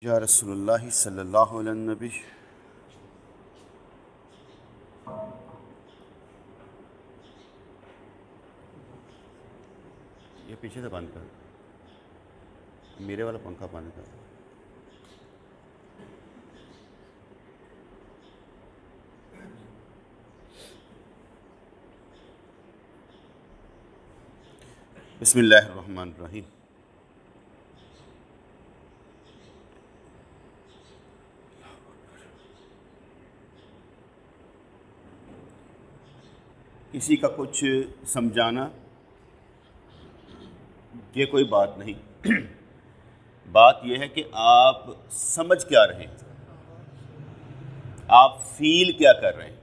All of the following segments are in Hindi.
या रसूलुल्लाह सल्लल्लाहु अलैहि नबी। ये पीछे से बंद कर, मेरे वाला पंखा बंद कर। बिस्मिल्लाहिर्रहमानिर्रहीम। किसी का कुछ समझाना ये कोई बात नहीं। बात यह है कि आप समझ क्या रहे हैं, आप फील क्या कर रहे हैं।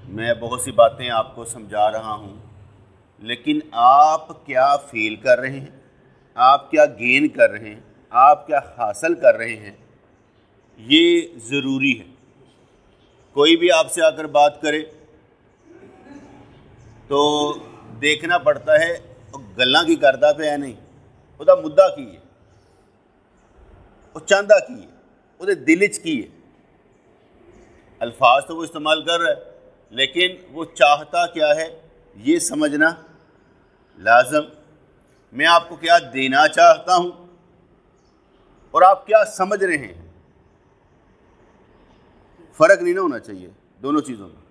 मैं बहुत सी बातें आपको समझा रहा हूँ, लेकिन आप क्या फील कर रहे हैं, आप क्या गेन कर रहे हैं, आप क्या हासिल कर रहे हैं, ये ज़रूरी है। कोई भी आपसे आकर बात करे तो देखना पड़ता है गल्लां की करदा पे है, नहीं ਉਹਦਾ मुद्दा की है, वो चाहता की है, ਉਹਦੇ दिल च की है। अल्फाज तो वो इस्तेमाल कर रहा है, लेकिन वो चाहता क्या है ये समझना लाजम। मैं आपको क्या देना चाहता हूँ और आप क्या समझ रहे हैं, फ़र्क नहीं ना होना चाहिए दोनों चीज़ों में।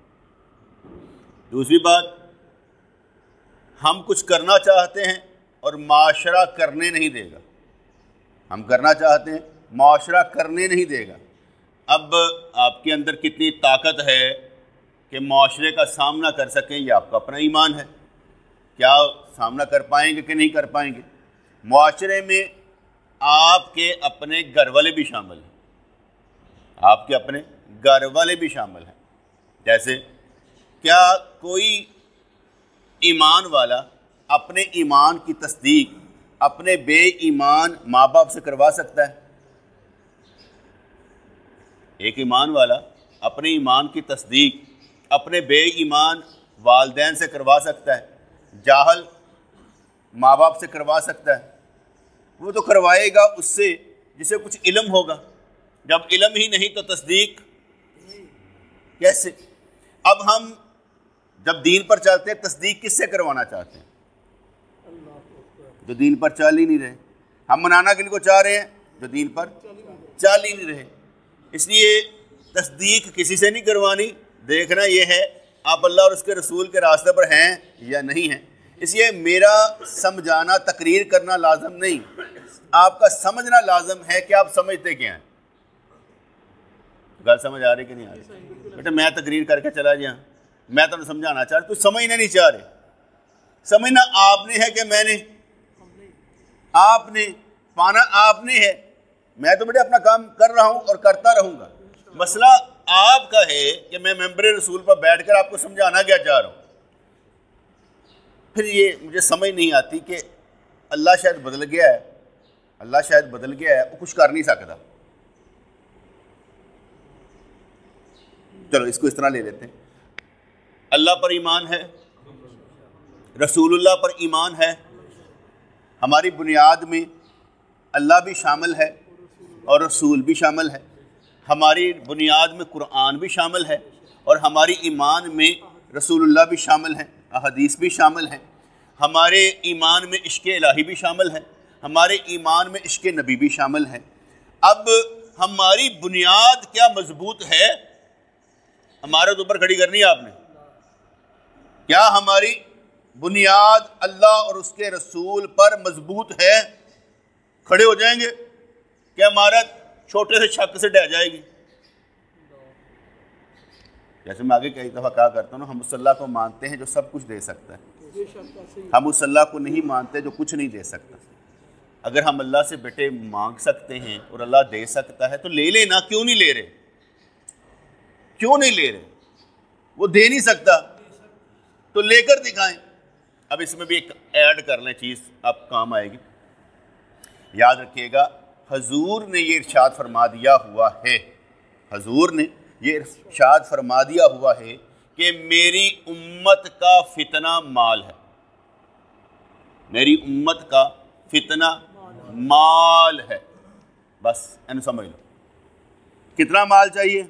दूसरी बात, हम कुछ करना चाहते हैं और माशरा करने नहीं देगा। हम करना चाहते हैं, माशरा करने नहीं देगा। अब आपके अंदर कितनी ताकत है कि माशरे का सामना कर सकें, ये आपका अपना ईमान है। क्या सामना कर पाएंगे कि नहीं कर पाएंगे। माशरे में आपके अपने घर वाले भी शामिल हैं, आपके अपने घर वाले भी शामिल हैं। जैसे क्या कोई ईमान वाला अपने ईमान की तस्दीक अपने बेईमान माँ बाप से करवा सकता है? एक ईमान वाला अपने ईमान की तस्दीक अपने बेईमान वालिदैन से करवा सकता है, जाहल माँ बाप से करवा सकता है। वो तो करवाएगा उससे जिसे कुछ इल्म होगा। जब इल्म ही नहीं तो तस्दीक कैसे। अब हम जब दीन पर चलते हैं, तस्दीक किससे करवाना चाहते हैं? जो दीन पर चल ही नहीं रहे। हम मनाना किन को चाह रहे हैं? जो दीन पर चल ही नहीं रहे। इसलिए तस्दीक किसी से नहीं करवानी, देखना यह है आप अल्लाह और उसके रसूल के रास्ते पर हैं या नहीं हैं। इसलिए मेरा समझाना, तकरीर करना लाजम नहीं, आपका समझना लाजम है कि आप समझते क्या हैं। गल समझ आ रही कि नहीं आ रही? बेटा मैं तकरीर करके चला गया, मैं तो समझाना चाह रहा, तू समझना नहीं चाह रहे। समझना आपने है कि मैंने? आपने पाना आपने है। मैं तो बेटे अपना काम कर रहा हूं और करता रहूंगा। मसला आपका है कि मैं मेंबर रसूल पर बैठकर आपको समझाना क्या चाह रहा हूं। फिर ये मुझे समझ नहीं आती कि अल्लाह शायद बदल गया है, अल्लाह शायद बदल गया है, वो कुछ कर नहीं सकता। चलो इसको इस तरह ले लेते हैं। अल्लाह पर ईमान है, रसूलुल्लाह पर ईमान है, हमारी बुनियाद में अल्लाह भी शामिल है और रसूल भी शामिल है। हमारी बुनियाद में कुरान भी शामिल है और हमारी ईमान में रसूलुल्लाह भी शामिल हैं, अहदीस भी शामिल हैं। हमारे ईमान में इश्क़ इलाही भी शामिल है, हमारे ईमान में इश्क़ नबी भी शामिल है। अब हमारी बुनियाद क्या मजबूत है, हमारे ऊपर खड़ी करनी है आपने। क्या हमारी बुनियाद अल्लाह और उसके रसूल पर मजबूत है? खड़े हो जाएंगे क्या हमारा छोटे से शक से ढह जाएगी? जैसे मैं आगे कई दफ़ा कहा करता हूँ ना, हम उस अल्लाह को मानते हैं जो सब कुछ दे सकता है, हम उस अल्लाह को नहीं मानते जो कुछ नहीं दे सकता। अगर हम अल्लाह से बेटे मांग सकते हैं और अल्लाह दे सकता है तो ले लेना, क्यों नहीं ले रहे? क्यों नहीं ले रहे? वो दे नहीं सकता तो लेकर दिखाएं। अब इसमें भी एक ऐड कर लें चीज़, आप काम आएगी। याद रखिएगा, हजूर ने ये इरशाद फरमा दिया हुआ है, हजूर ने ये इरशाद फरमा दिया हुआ है कि मेरी उम्मत का फितना माल है, मेरी उम्मत का फितना माल है। बस एन समझ लो। कितना माल चाहिए,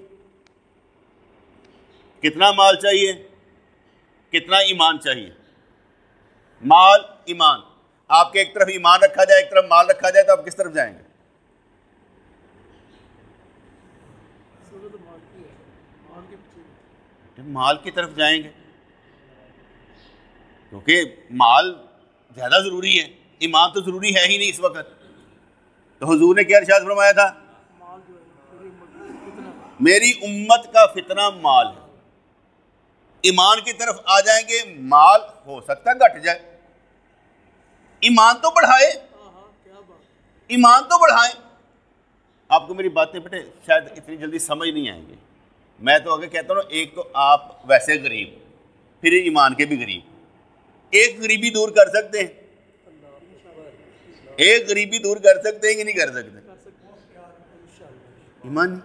कितना माल चाहिए, कितना ईमान चाहिए? माल ईमान। आपके एक तरफ ईमान रखा जाए, एक तरफ माल रखा जाए, तो आप किस तरफ जाएंगे? माल की तरफ जाएंगे, क्योंकि माल ज्यादा जरूरी है, ईमान तो जरूरी है ही नहीं इस वक्त। तो हुजूर ने क्या इरशाद फरमाया था? मेरी उम्मत का फितना माल है। ईमान की तरफ आ जाएंगे, माल हो सकता है घट जाए, ईमान तो बढ़ाए, ईमान तो बढ़ाए। आपको मेरी बातें बेटे शायद इतनी जल्दी समझ नहीं आएंगी। मैं तो आगे कहता हूँ, एक तो आप वैसे गरीब, फिर ईमान के भी गरीब। एक गरीबी दूर कर सकते हैं, एक गरीबी दूर कर सकते हैं कि नहीं कर सकते? ईमान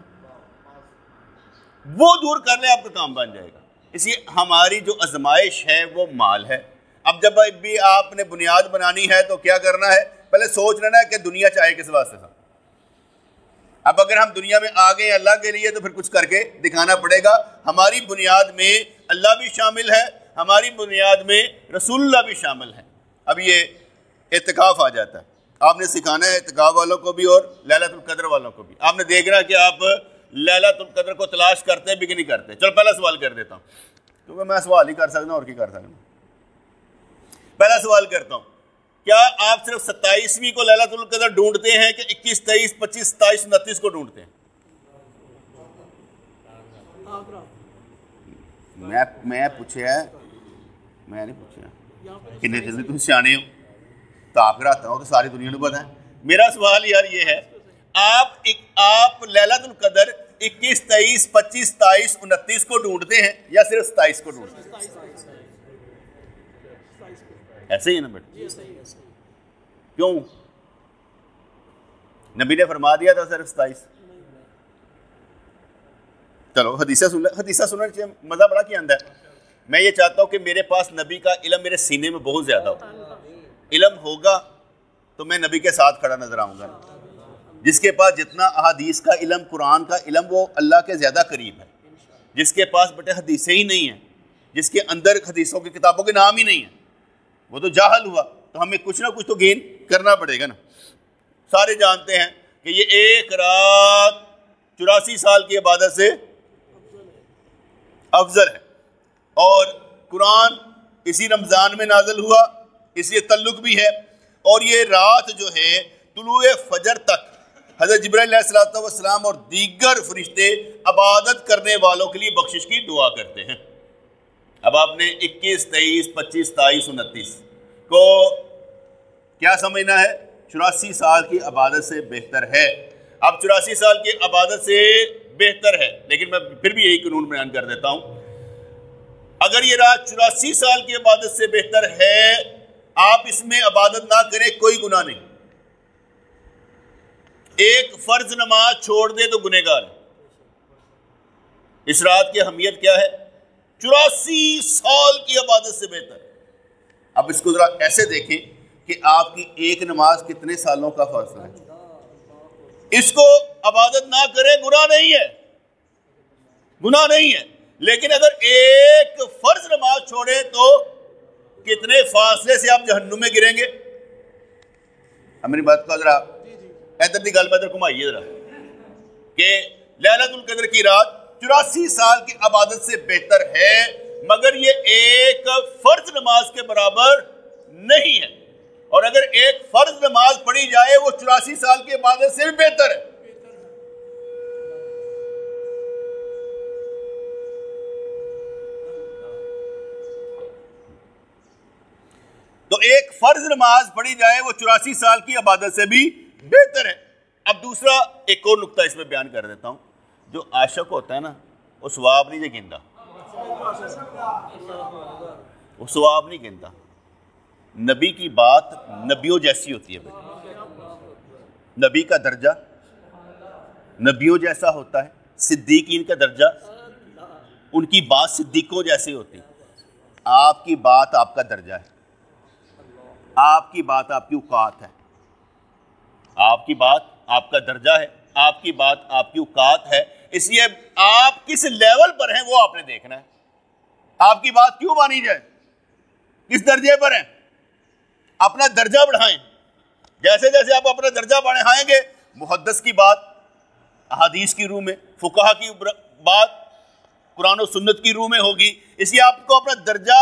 वो दूर कर ले, आपका काम बन जाएगा। इसलिए हमारी जो आजमाइश है वो माल है। अब जब भी आपने बुनियाद बनानी है तो क्या करना है? पहले सोच लेना है कि दुनिया चाहे किस वास्ते था। अब अगर हम दुनिया में आ गए अल्लाह के लिए, तो फिर कुछ करके दिखाना पड़ेगा। हमारी बुनियाद में अल्लाह भी शामिल है, हमारी बुनियाद में रसूलुल्लाह भी शामिल है। अब ये इत्तिकाफ आ जाता है, आपने सिखाना है इत्तिकाफ वालों को भी और लैलतुल कद्र वालों को भी। आपने देखना है कि आप लैलतुल कद्र को तलाश करते भी कि नहीं करते। चलो पहला सवाल कर देता हूँ, क्योंकि मैं सवाल ही कर सकता हूँ और क्या कर सकता हूँ। पहला सवाल करता हूँ, क्या आप सिर्फ 27वीं को लैलतुल कद्र ढूंढते हैं कि 21, 23, 25, 27, 29 को ढूंढते हैं? मैं पूछा, मैं नहीं पूछा कितने जल्दी तुम सियाने हो, ताक रहता हो तो सारी दुनिया को पता है। मेरा सवाल यार ये है, आप लैलतुल कद्र 21, 23, 25, 27, 29 को ढूंढते हैं या सिर्फ 27 को ढूंढते हैं? ऐसे ही है ना बेटा? क्यों? नबी ने फरमा दिया था सिर्फ 27। चलो हदीसा सुन, हदीसा सुनने से मजा बड़ा क्या आंदा है। मैं ये चाहता हूं कि मेरे पास नबी का इल्म मेरे सीने में बहुत ज्यादा हो। इल्म होगा तो मैं नबी के साथ खड़ा नजर आऊंगा। जिसके पास जितना अहादीस का इल्म, कुरान का इल्म, वो अल्लाह के ज्यादा करीब है। जिसके पास बेटे हदीसें ही नहीं है, जिसके अंदर हदीसों की किताबों के नाम ही नहीं है, वो तो जाहल हुआ। तो हमें कुछ ना कुछ तो गेन करना पड़ेगा ना। सारे जानते हैं कि ये एक रात 84 साल की इबादत से अफजल है, और कुरान इसी रमजान में नाज़िल हुआ, इसलिए तल्लुक भी है। और ये रात जो है तुलुए फजर तक हज़रत जिब्राइल अलैहिस्सलाम और दीगर फरिश्ते इबादत करने वालों के लिए बख्शिश की दुआ करते हैं। अब आपने 21, 23, 25, 27, 29 को क्या समझना है? 84 साल की इबादत से बेहतर है। अब 84 साल की इबादत से बेहतर है, लेकिन मैं फिर भी यही कानून बयान कर देता हूं, अगर ये रात 84 साल की इबादत से बेहतर है, आप इसमें इबादत ना करें, कोई गुनाह नहीं। एक फर्ज नमाज छोड़ दे तो गुनहगार है। इस रात की अहमियत क्या है? 84 साल की इबादत से बेहतर। अब इसको जरा ऐसे देखें कि आपकी एक नमाज कितने सालों का फासला है। इसको इबादत ना करें, गुनाह नहीं है, गुनाह नहीं है। लेकिन अगर एक फर्ज नमाज छोड़े तो कितने फासले से आप जहन्नुम में गिरेंगे। मेरी बात को जरा इधर की गल में इधर घुमाइए जरा, कि लैलतुल कद्र की रात 84 साल की इबादत से बेहतर है, मगर ये एक फर्ज नमाज के बराबर नहीं है। और अगर एक फर्ज नमाज पढ़ी जाए वो 84 साल की इबादत से भी बेहतर है। तो एक फर्ज नमाज पढ़ी जाए वो 84 साल की इबादत से भी बेहतर है। अब दूसरा एक और नुक्ता इसमें बयान कर देता हूं। जो आशिक होता है ना, वो सवाब नहीं गिनता, वो सवाब नहीं गिनता। नबी की बात नबियों जैसी होती है भाई। नबी का दर्जा नबियों जैसा होता है, सिद्दीकीन का दर्जा, उनकी बात सिद्दीकों जैसी होती है। आपकी बात आपका दर्जा है, आपकी बात आपकी औकात है, आपकी बात आपका दर्जा है, आपकी बात, आपकी औकात है, इसलिए आप किस लेवल पर हैं वो आपने देखना है। आपकी बात क्यों मानी जाए, किस दर्जे पर हैं, अपना दर्जा बढ़ाएं। जैसे जैसे आप अपना दर्जा बढ़ाएंगे, मुहद्दिस की बात अहादीस की रूह में, फुकाहा की बात कुरान और सुन्नत की रूह में होगी। इसलिए आपको अपना दर्जा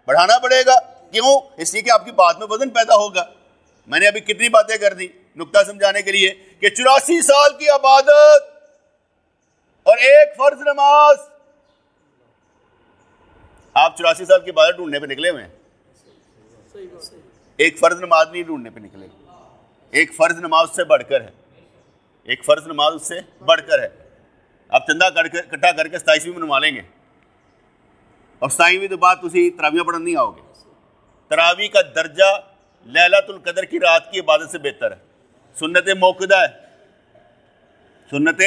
बढ़ाना पड़ेगा। क्यों? इसलिए कि आपकी बात में वजन पैदा होगा। मैंने अभी कितनी बातें कर दी नुक्ता समझाने के लिए कि 84 साल की इबादत और एक फर्ज नमाज। आप 84 साल की इबादत ढूंढने पे निकले हुए हैं, एक फर्ज नमाज नहीं ढूंढने पे निकले। एक फर्ज नमाज उससे बढ़कर है, एक फर्ज नमाज उससे बढ़कर है। आप चंदा इकट्ठा करके 27वीं मनवा लेंगे और 27वीं तो बाद तुसी तरावियां पढ़ने नहीं आओगे। तरावी का दर्जा लैलतुल कदर की रात की इबादत से बेहतर है। सुन्नत मौक़दा है, सुन्नत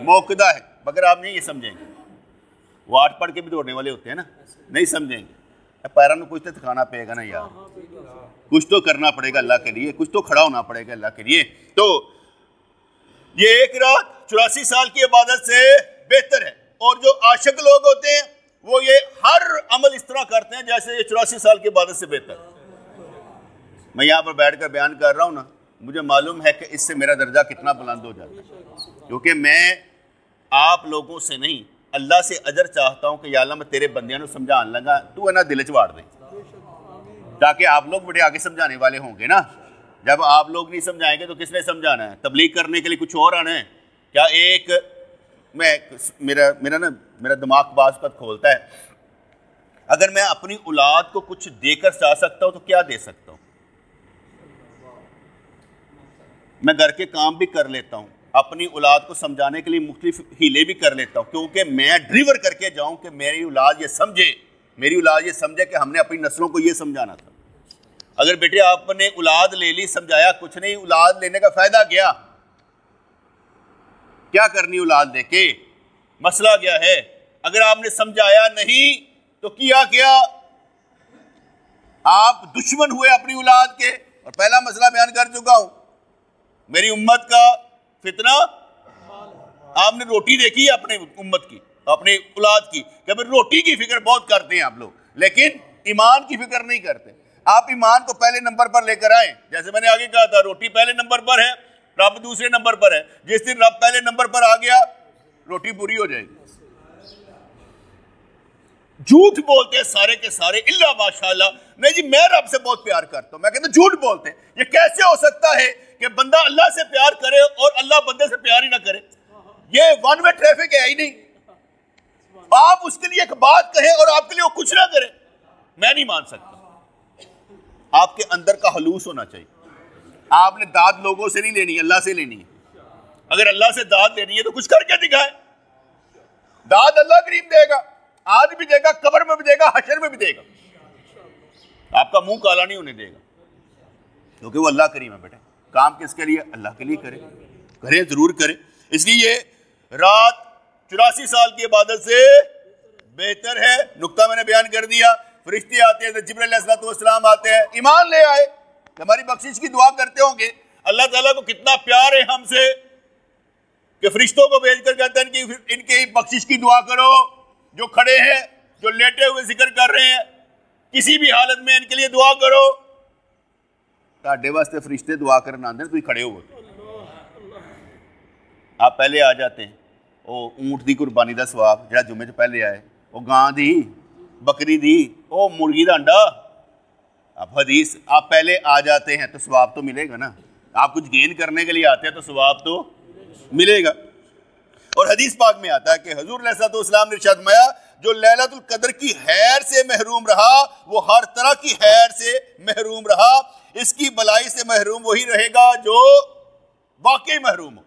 मौक़दा है, मगर आप नहीं ये समझेंगे। वो 8 पढ़ के भी दौड़ने वाले होते हैं ना, नहीं समझेंगे। पैरों में कुछ तो दिखाना पड़ेगा ना यार, कुछ तो करना पड़ेगा अल्लाह के लिए, कुछ तो खड़ा होना पड़ेगा अल्लाह के लिए। तो ये एक रात 84 साल की इबादत से बेहतर है। और जो आशिक लोग होते हैं वो ये हर अमल इस तरह करते हैं जैसे ये 84 साल की इबादत से बेहतर। मैं यहाँ पर बैठकर बयान कर रहा हूँ ना, मुझे मालूम है कि इससे मेरा दर्जा कितना बुलंद हो जाता है, क्योंकि मैं आप लोगों से नहीं अल्लाह से अजर चाहता हूँ कि या अल्लाह मैं तेरे बंदियां को समझाने लगा, तू है ना दिल च वाड़ दे, ताकि आप लोग बड़े आगे समझाने वाले होंगे ना। जब आप लोग नहीं समझाएंगे तो किसने समझाना है? तबलीग करने के लिए कुछ और आना है क्या? मेरा दिमाग बाज़ पर खोलता है, अगर मैं अपनी औलाद को कुछ देकर चाह सकता हूं तो क्या दे सकता हूं? मैं घर के काम भी कर लेता हूं, अपनी औलाद को समझाने के लिए मुख्तलिफ हीले भी कर लेता हूं, क्योंकि मैं ड्रिवर करके जाऊं कि मेरी औलाद ये समझे कि हमने अपनी नस्लों को ये समझाना था। अगर बेटे आपने औलाद ले ली, समझाया कुछ नहीं, औलाद लेने का फायदा गया, क्या करनी औलाद लेके? मसला क्या है? अगर आपने समझाया नहीं तो किया क्या? आप दुश्मन हुए अपनी औलाद के। और पहला मसला बयान कर चुका हूं, मेरी उम्मत का फितना। आपने रोटी देखी है अपने उम्मत की, अपनी औलाद की, कि रोटी की फिक्र बहुत करते हैं आप लोग, लेकिन ईमान की फिक्र नहीं करते। आप ईमान को पहले नंबर पर लेकर आए। जैसे मैंने आगे कहा था, रोटी पहले नंबर पर है, रब दूसरे नंबर पर है। जिस दिन रब पहले नंबर पर आ गया, रोटी पूरी हो जाएगी। झूठ बोलते हैं सारे के सारे, इल्ला माशाअल्लाह। नहीं जी मैं रब से बहुत प्यार करता हूं, मैं कहता झूठ बोलते हैं। ये कैसे हो सकता है कि बंदा अल्लाह से प्यार करे और अल्लाह बंदे से प्यार ही ना करे? ये वन वे ट्रैफिक है ही नहीं। आप उसके लिए एक बात कहें और आपके लिए वो कुछ ना करे, मैं नहीं मान सकता। आपके अंदर का हलूस होना चाहिए। आपने दाद लोगों से नहीं लेनी, अल्लाह से लेनी है। अगर अल्लाह से दाद लेनी है तो कुछ करके दिखाए। दाद अल्लाह करीम देगा, आज भी देगा, कब्र में भी देगा, हशर में भी देगा। आपका मुंह काला नहीं होने देगा, क्योंकि वो अल्लाह करीम है। बेटे काम किसके लिए? अल्लाह के लिए करें, करें जरूर करें। इसलिए ये रात 84 साल की इबादत से बेहतर है। नुक्ता मैंने बयान कर दिया। फरिश्ते आते हैं, जिब्रील अलैहिस्सलाम आते हैं, ईमान ले आए, हमारी बख्शिश की दुआ करते होंगे। अल्लाह ताला को कितना प्यार है हमसे कि फरिश्तों को भेजकर कहते हैं कि इनके बख्शिश की दुआ करो। जो खड़े हैं, जो लेटे हुए जिक्र कर रहे हैं, किसी भी हालत में इनके लिए दुआ करो। ताड़े वास्ते फरिश्ते दुआ करना आते हैं, तुम खड़े हो, आप पहले आ जाते हैं। वो ऊंट की कुर्बानी का सवाब जो जुम्मे च पहले आए, वो गां दी, बकरी दी, वो मुर्गी का अंडा, आप हदीस आप पहले आ जाते हैं तो सवाब तो मिलेगा ना। आप कुछ गेन करने के लिए आते हैं तो सवाब तो मिलेगा। और हदीस पाक में आता है कि हुजूर अलैहिस्सलाम ने इरशाद फरमाया, जो लैलतुल कद्र की हैर से महरूम रहा वो हर तरह की हैर से महरूम रहा। इसकी भलाई से महरूम वही रहेगा जो वाकई महरूम हो।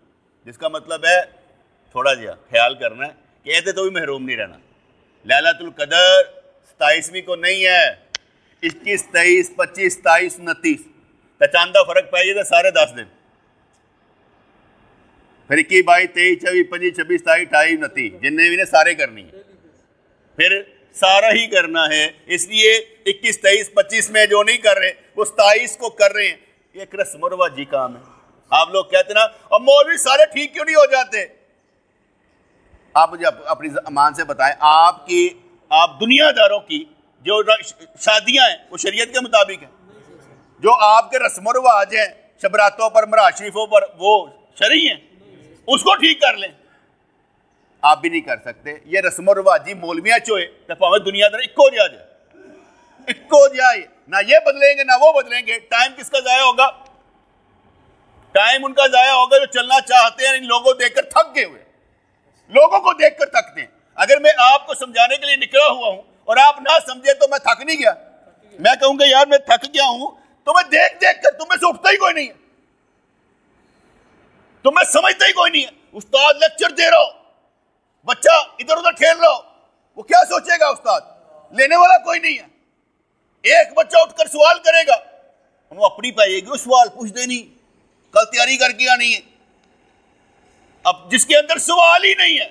जिसका मतलब है थोड़ा जिया ख्याल करना है कि ऐसे तो भी महरूम नहीं रहना। लैलतुल कद्र 27वीं को नहीं है, 21, 23, 25, 27, 29 चांदा फर्क पाइए तो सारे 10 दिन, फिर 21, 22, 23, 24, 25, 26, 27, 28 जिन्ने भी ने सारे करनी है, फिर सारा ही करना है। इसलिए 21, 23, 25 में जो नहीं कर रहे वो 27 को कर रहे हैं। ये एक रस्म और रिवाजी काम है। आप लोग कहते ना और मौलवी सारे ठीक क्यों नहीं हो जाते? आप मुझे अपनी ईमान से बताएं, आप दुनियादारों की जो शादियां हैं वो शरीयत के मुताबिक है? जो आपके रस्म रिवाज हैं शबरातों पर, मराज शरीफों पर, वो शरई हैं? उसको ठीक कर लें। आप भी नहीं कर सकते। ये रस्म रिवाजी मौलवियां चोए तो भावें दुनियादार इक्को जाए, ना ये बदलेंगे ना वो बदलेंगे। टाइम किसका जाया होगा? टाइम उनका जाया होगा जो चलना चाहते हैं, इन लोगों को देखकर थक गए हुए, लोगों को देखकर थकते हैं। अगर मैं आपको समझाने के लिए निकला हुआ हूं और आप ना समझे तो मैं थक नहीं गया। मैं कहूंगा यार मैं थक गया हूं, तो मैं देख देख कर तुम्हें से उठता ही कोई नहीं है, तुम्हें समझता ही कोई नहीं है। उस्ताद लेक्चर दे रहा हो, बच्चा इधर उधर खेल रहा हो, वो क्या सोचेगा? उस्ताद लेने वाला कोई नहीं है। एक बच्चा उठकर सवाल करेगा, वो अपनी पाएगी, वो सवाल पूछते नहीं, कल तैयारी करके आनी है। अब जिसके अंदर सवाल ही नहीं है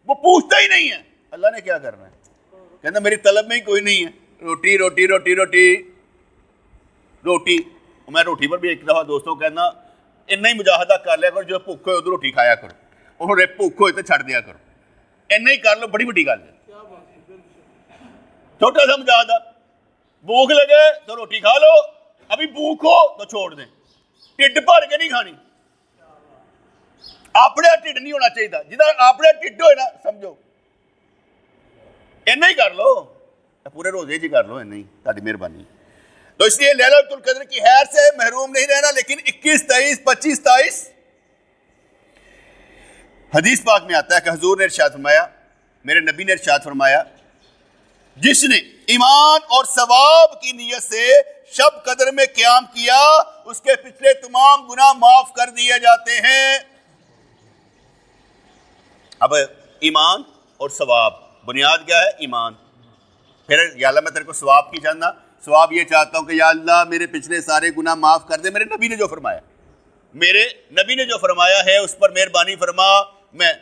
वो पूछता ही नहीं है, अल्लाह ने क्या करना है? कहना मेरी तलब में ही कोई नहीं है। रोटी रोटी रोटी रोटी रोटी। मैं रोटी पर भी एक दफा दोस्तों कहना इन्ना ही मुजाहदा कर लिया करो, जो भुख हो उधर रोटी खाया करो, और भुख हो तो छड़ दिया करो, इन्ना ही कर लो, बड़ी बड़ी गल है। छोटा सा मुजाहदा, भूख लगे तो रोटी खा लो, अभी भूख हो तो छोड़ दें, ढिड भर के नहीं खानी। अपने ढिड नहीं होना चाहिए, जिधर अपने ढिड हो ना समझो इन्ना ही कर लो, पूरे रोजे जी कर लो, इन्ना ही तारी मेहरबानी। तो इसलिए लैलतुल कद्र की खैर से महरूम नहीं रहना। लेकिन 21, 23, 25, 27 हदीस पाक में आता है कि हुजूर ने इरशाद फरमाया, मेरे नबी ने इरशाद फरमाया, जिसने ईमान और सवाब की नियत से शब कदर में क़याम किया उसके पिछले तमाम गुनाह माफ कर दिए जाते हैं। अब ईमान और सवाब, बुनियाद क्या है? ईमान। फिर या अल्लाह मैं तेरे को सवाब की जानना, सवाब ये चाहता हूं कि या अल्लाह मेरे पिछले सारे गुनाह माफ कर दे। मेरे नबी ने जो फरमाया, मेरे नबी ने जो फरमाया है उस पर मेहरबानी फरमा। मैं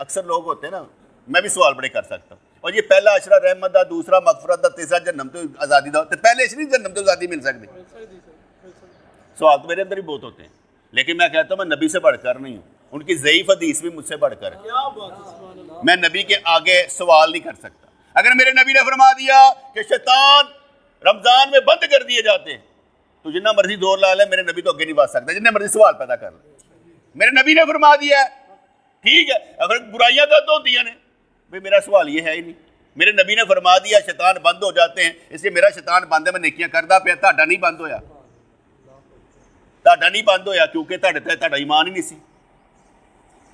अक्सर लोग होते हैं ना, मैं भी सवाल बड़े कर सकता हूँ, और ये पहला अशरा रहमत दा, दूसरा मगफरत दा, तीसरा जन्नम तो आज़ादी दा, तो पहले इसलिए जन्नम तो आज़ादी मिल सकती। सवाल तो मेरे अंदर ही बहुत होते हैं, लेकिन मैं कहता हूँ मैं नबी से बढ़कर नहीं हूँ, उनकी ज़ईफ़ हदीस भी मुझसे बढ़कर है। मैं नबी के आगे सवाल नहीं कर सकता। अगर मेरे नबी ने फरमा दिया कि शैतान रमजान में बंद कर दिए जाते हैं, तो जितना मर्जी जोर ला ले, मेरे नबी तो आगे नहीं बढ़ सकता, जितने मर्जी सवाल पैदा कर ले। मेरे नबी ने फरमा दिया है, ठीक है। अगर बुराइयां दर्द होती हैं भाई, मेरा सवाल ये है ही नहीं। मेरे नबी ने फरमा दिया शैतान बंद हो जाते हैं, इसलिए मेरा शैतान बंद है, मैं नेकियां करदा पिया, ताड़ा नहीं बंद होया, ताड़ा नहीं बंद होया, क्योंकि ताड़े ते ताड़ा ईमान ही नहीं सी।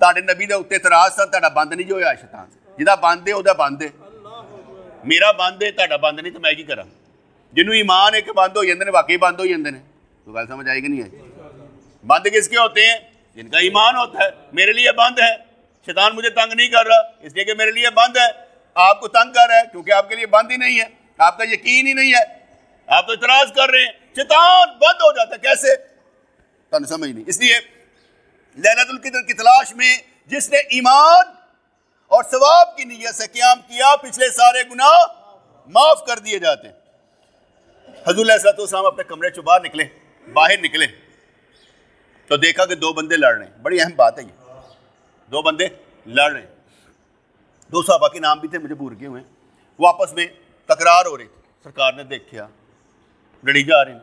ताड़े नबी दे उत्ते इतराज सा, ताड़ा बंद नहीं जो होया शैतान, जिहदा बंद है ओहदा बंद है, मेरा बंद है, ताड़ा बंद नहीं, तो मैं की करा? जिन्होंने ईमान है कि बंद हो जाते हैं, वाकई बंद हो जाते हैं। तो गल समझ आएगी नहीं है? बंद किसके होते हैं? जिनका ईमान होता है। मेरे लिए बंद है, शैतान मुझे तंग नहीं कर रहा इसलिए कि मेरे लिए बंद है, आपको तंग कर रहा है क्योंकि आपके लिए बंद ही नहीं है, आपका यकीन ही नहीं है, आप तो इतराज कर रहे हैं। शैतान बंद हो जाता है कैसे? तो समझ नहीं। इसलिए लैलतुल कद्र की तलाश में जिसने ईमान और सवाब की नियत से क़याम किया, पिछले सारे गुनाह माफ कर दिए जाते हैं। हुज़ूर अलैहिस्सलाम अपने कमरे से बाहर निकले तो देखा कि दो बंदे लड़ रहे हैं। बड़ी अहम बात है ये, दो बंदे लड़ रहे हैं। दो सहाबा के नाम भी थे, मुझे भूल गए हुए हैं। वो आपस में तकरार हो रही थी। सरकार ने देखा लड़ी जा रहे हैं,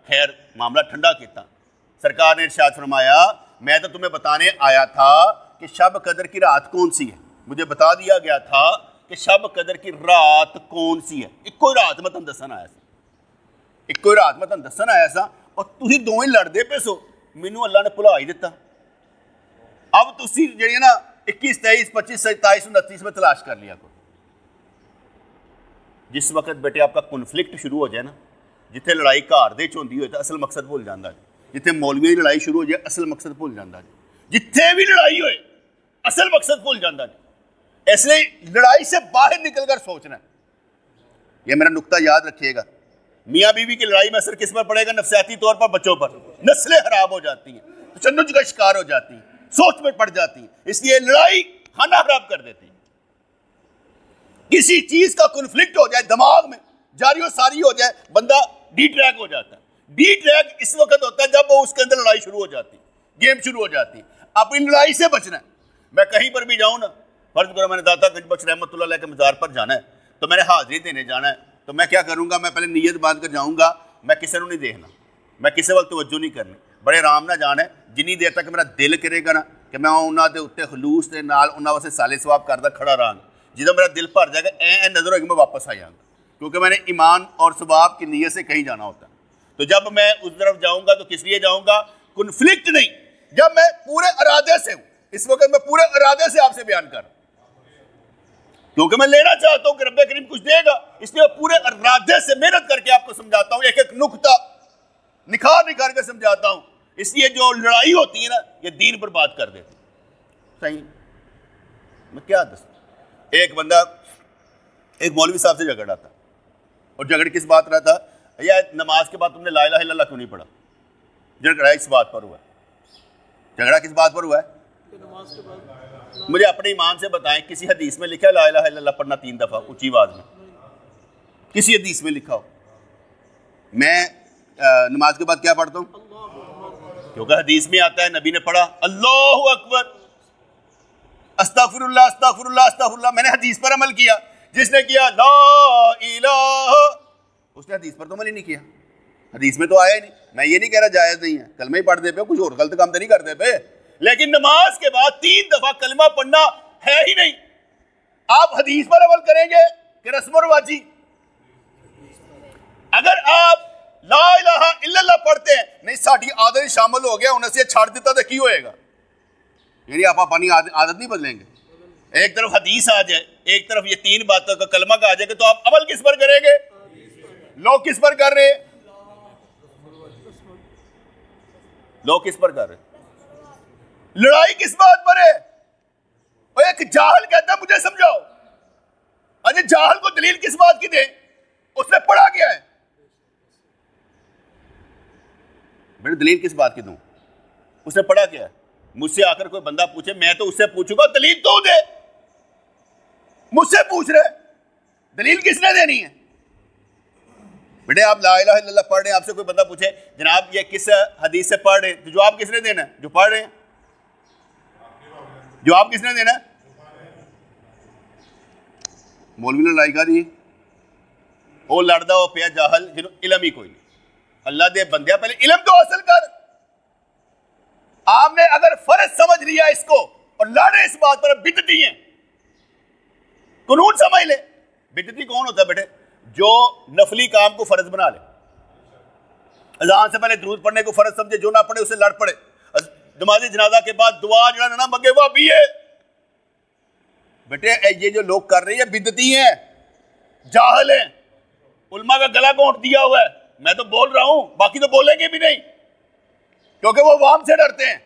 खैर मामला ठंडा किया। सरकार ने इरशाद फरमाया, मैं तो तुम्हें बताने आया था कि शब कदर की रात कौन सी है। मुझे बता दिया गया था कि शब कदर की रात कौन सी है। इको रात मैं तुम दसन आया, इको रात मैं तुम दसन आया सा, और तुसी दोवें लड़दे पे सो, मैनू अल्लाह ने भुला ही दिता। अब तुसी जी ना 21, 23, 25, 27, 29 में तलाश कर लिया करो। जिस वक्त बेटे आपका कॉन्फ्लिक्ट शुरू हो जाए ना, जिथे लड़ाई घर दे होंदी होए तो असल मकसद भूल जाता है, जिथे मौलवियों की लड़ाई शुरू हो जाए असल मकसद भूल जाता है, जिथे भी लड़ाई होए असल मकसद भूल जाता है। इसलिए लड़ाई से बाहर निकलकर सोचना है। यह मेरा नुक्ता याद रखिएगा। मियाँ बीवी की लड़ाई में असर किस पर पड़ेगा? नफसियाती तौर पर बच्चों पर। नस्लें खराब हो जाती हैं, तशन्नुज का शिकार हो जाती हैं, सोच में पड़ जाती हैं। इसलिए लड़ाई खाना खराब कर देती है। किसी चीज का कॉन्फ्लिक्ट हो जाए दिमाग में, जारी और सारी हो जाए, बंदा डी ट्रैक हो जाता है। डी ट्रैक इस वक्त होता है जब वो उसके अंदर लड़ाई शुरू हो जाती है। गेम शुरू हो जाती है। अपनी लड़ाई से बचना है। मैं कहीं पर भी जाऊँ ना, फर्ज करो मैंने दाता गंज रहमतुल्लाह अलैह के मज़ार पर जाना है, तो मैंने हाजिरी देने जाना है, तो मैं क्या करूँगा, मैं पहले नीयत बांध कर जाऊँगा, मैं किसी को नहीं देखना, मैं किसी वक्त तवज्जो नहीं करनी, बड़े आराम ना जाना है। जिन्नी देर तक मेरा दिल करेगा ना कि मैं उन्होंने उत्ते खलूस के नाल उन्होंने वास्ते साले सवाब करता खड़ा रहांगा, जो मेरा दिल भर जाएगा ए नज़र होगी मैं वापस आ जाऊँगा, क्योंकि मैंने ईमान और सवाब की नीयत से कहीं जाना होता है। तो जब मैं उस तरफ जाऊँगा तो किस लिए जाऊँगा, कन्फ्लिक्ट नहीं, जब मैं पूरे इरादे से हूँ, इस वक्त मैं पूरे इरादे से आपसे बयान कर रहा हूँ, क्योंकि मैं लेना चाहता हूँ कि रब्बे करीम कुछ देगा, इसलिए पूरे इरादे से मेहनत करके आपको समझाता हूँ, एक एक नुक्ता निखार निखार के समझाता हूँ। इसलिए जो लड़ाई होती है ना, ये दीन बर्बाद कर देती है। सही मैं क्या दस, एक बंदा एक मौलवी साहब से झगड़ा था, और झगड़ किस बात रहा था, या नमाज के बाद तुमने ला इलाहा इल्लल्लाह क्यों नहीं पढ़ा। झगड़ा इस बात पर हुआ है, झगड़ा किस बात पर हुआ है, मुझे अपने ईमान से बताएं, किसी हदीस में लिखा है ला इलाहा इल्लल्लाह पढ़ना 3 दफा ऊंची आवाज में, किसी हदीस में लिखा हो। मैं नमाज के बाद क्या पढ़ता हूँ, क्योंकि हदीस में आता है नबी ने पढ़ा अल्लाहु अकबर अस्तगफिरुल्लाह अस्तगफिरुल्लाह अस्तगफिरुल्लाह। मैंने हदीस पर अमल किया, जिसने किया ला इलाहा, उसने हदीस पर तो अमल ही नहीं किया, हदीस में तो आया ही नहीं। मैं ये नहीं कह रहा जायज़ नहीं है, कलमा ही पढ़ दे पे, कुछ और गलत काम तो नहीं करते पे, लेकिन नमाज के बाद 3 दफा कलमा पढ़ना है ही नहीं। आप हदीस पर अमल करेंगे कि रस्म रवाजी। अगर आप ला इलाहा इल्लल्लाह पढ़ते हैं, नहीं साड़ी आदत शामिल हो गया, उन्हें से छाड़ देता तो की होएगा, यानी आप अपनी आदत नहीं बदलेंगे। एक तरफ हदीस आ जाए, एक तरफ ये 3 बातों का कलमा का आ जाएगा, तो आप अमल किस पर करेंगे, लोग किस पर कर रहे हैं, लोग किस पर कर रहे हैं, लड़ाई किस बात पर है। और एक जाहल कहता है मुझे समझाओ, अरे जाहल को दलील किस बात की दे, उसने पढ़ा क्या है, मेरी दलील किस बात की दूं, उसने पढ़ा क्या है। मुझसे आकर कोई बंदा पूछे, मैं तो उससे पूछूंगा दलील तो दे, मुझसे पूछ रहे दलील किसने देनी है। बेटे आप ला इलाहा इल्लल्लाह पढ़ रहे हैं, आपसे कोई बंदा पूछे जनाब ये किस हदीस से पढ़ रहे हैं, तो जवाब किसने देना है, जो पढ़ रहे हैं, जवाब किसने देना है, मौलवी ने लड़ाई करी, वो लड़दा हो पिया जाहल जिन्हों इलम ही कोई नहीं। अल्लाह दे बंदिया पहले इलम तो हासिल कर। आपने अगर फर्ज समझ लिया इसको और लड़े इस बात पर, बिदती है, कानून समझ ले। बिदती कौन होता है बेटे, जो नफली काम को फर्ज बना ले, अज़ान से पहले दुरूद पढ़ने को फर्ज समझे, जो ना पढ़े उसे लड़ पड़े, नमाज़े जनाजा के बाद दुआ जड़ा ना मंगे वह भी है। बेटे ये जो लोग कर रहे हैं बिदती हैं, जाहल हैं, उल्मा का गला घोंट दिया हुआ है। मैं तो बोल रहा हूं, बाकी तो बोलेंगे भी नहीं, क्योंकि वो वाम से डरते हैं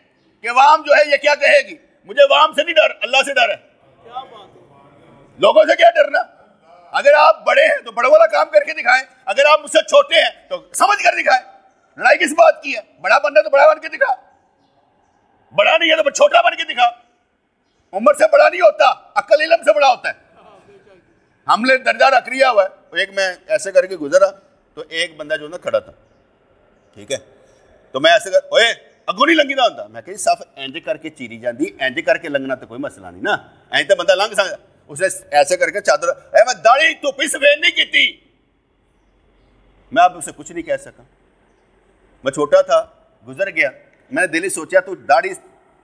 कि वाम जो है ये क्या कहेगी। मुझे वाम से नहीं डर, अल्लाह से डर है। क्या बात है, लोगों से क्या डरना। अगर आप बड़े हैं तो बड़े वाला काम करके दिखाएं, अगर आप मुझसे छोटे हैं तो समझ कर दिखाएं। लड़ाई किस बात की है, बड़ा बनना तो बड़ा बन के दिखा, बड़ा नहीं है तो छोटा बन के दिखा। उम्र से बड़ा नहीं होता, अक्ल इल्म से बड़ा होता है। हमने दर्जा रख लिया हुआ है। एक मैं ऐसे करके गुजरा तो एक बंदा जो ना खड़ा था, ठीक है, तो मैं ऐसे कर ओए अगू नहीं लंघी होता, मैं कही साफ इंज करके चीरी जाती, इंज करके लंघना तो कोई मसला नहीं ना, इंज तो बंदा लंघ सकता। उसने ऐसे करके चादर, मैं दाढ़ी धुप्पी सफेद नहीं की, मैं अब उसे कुछ नहीं कह सका। मैं छोटा था, गुजर गया, मैंने दिल ही सोचा तू दाढ़ी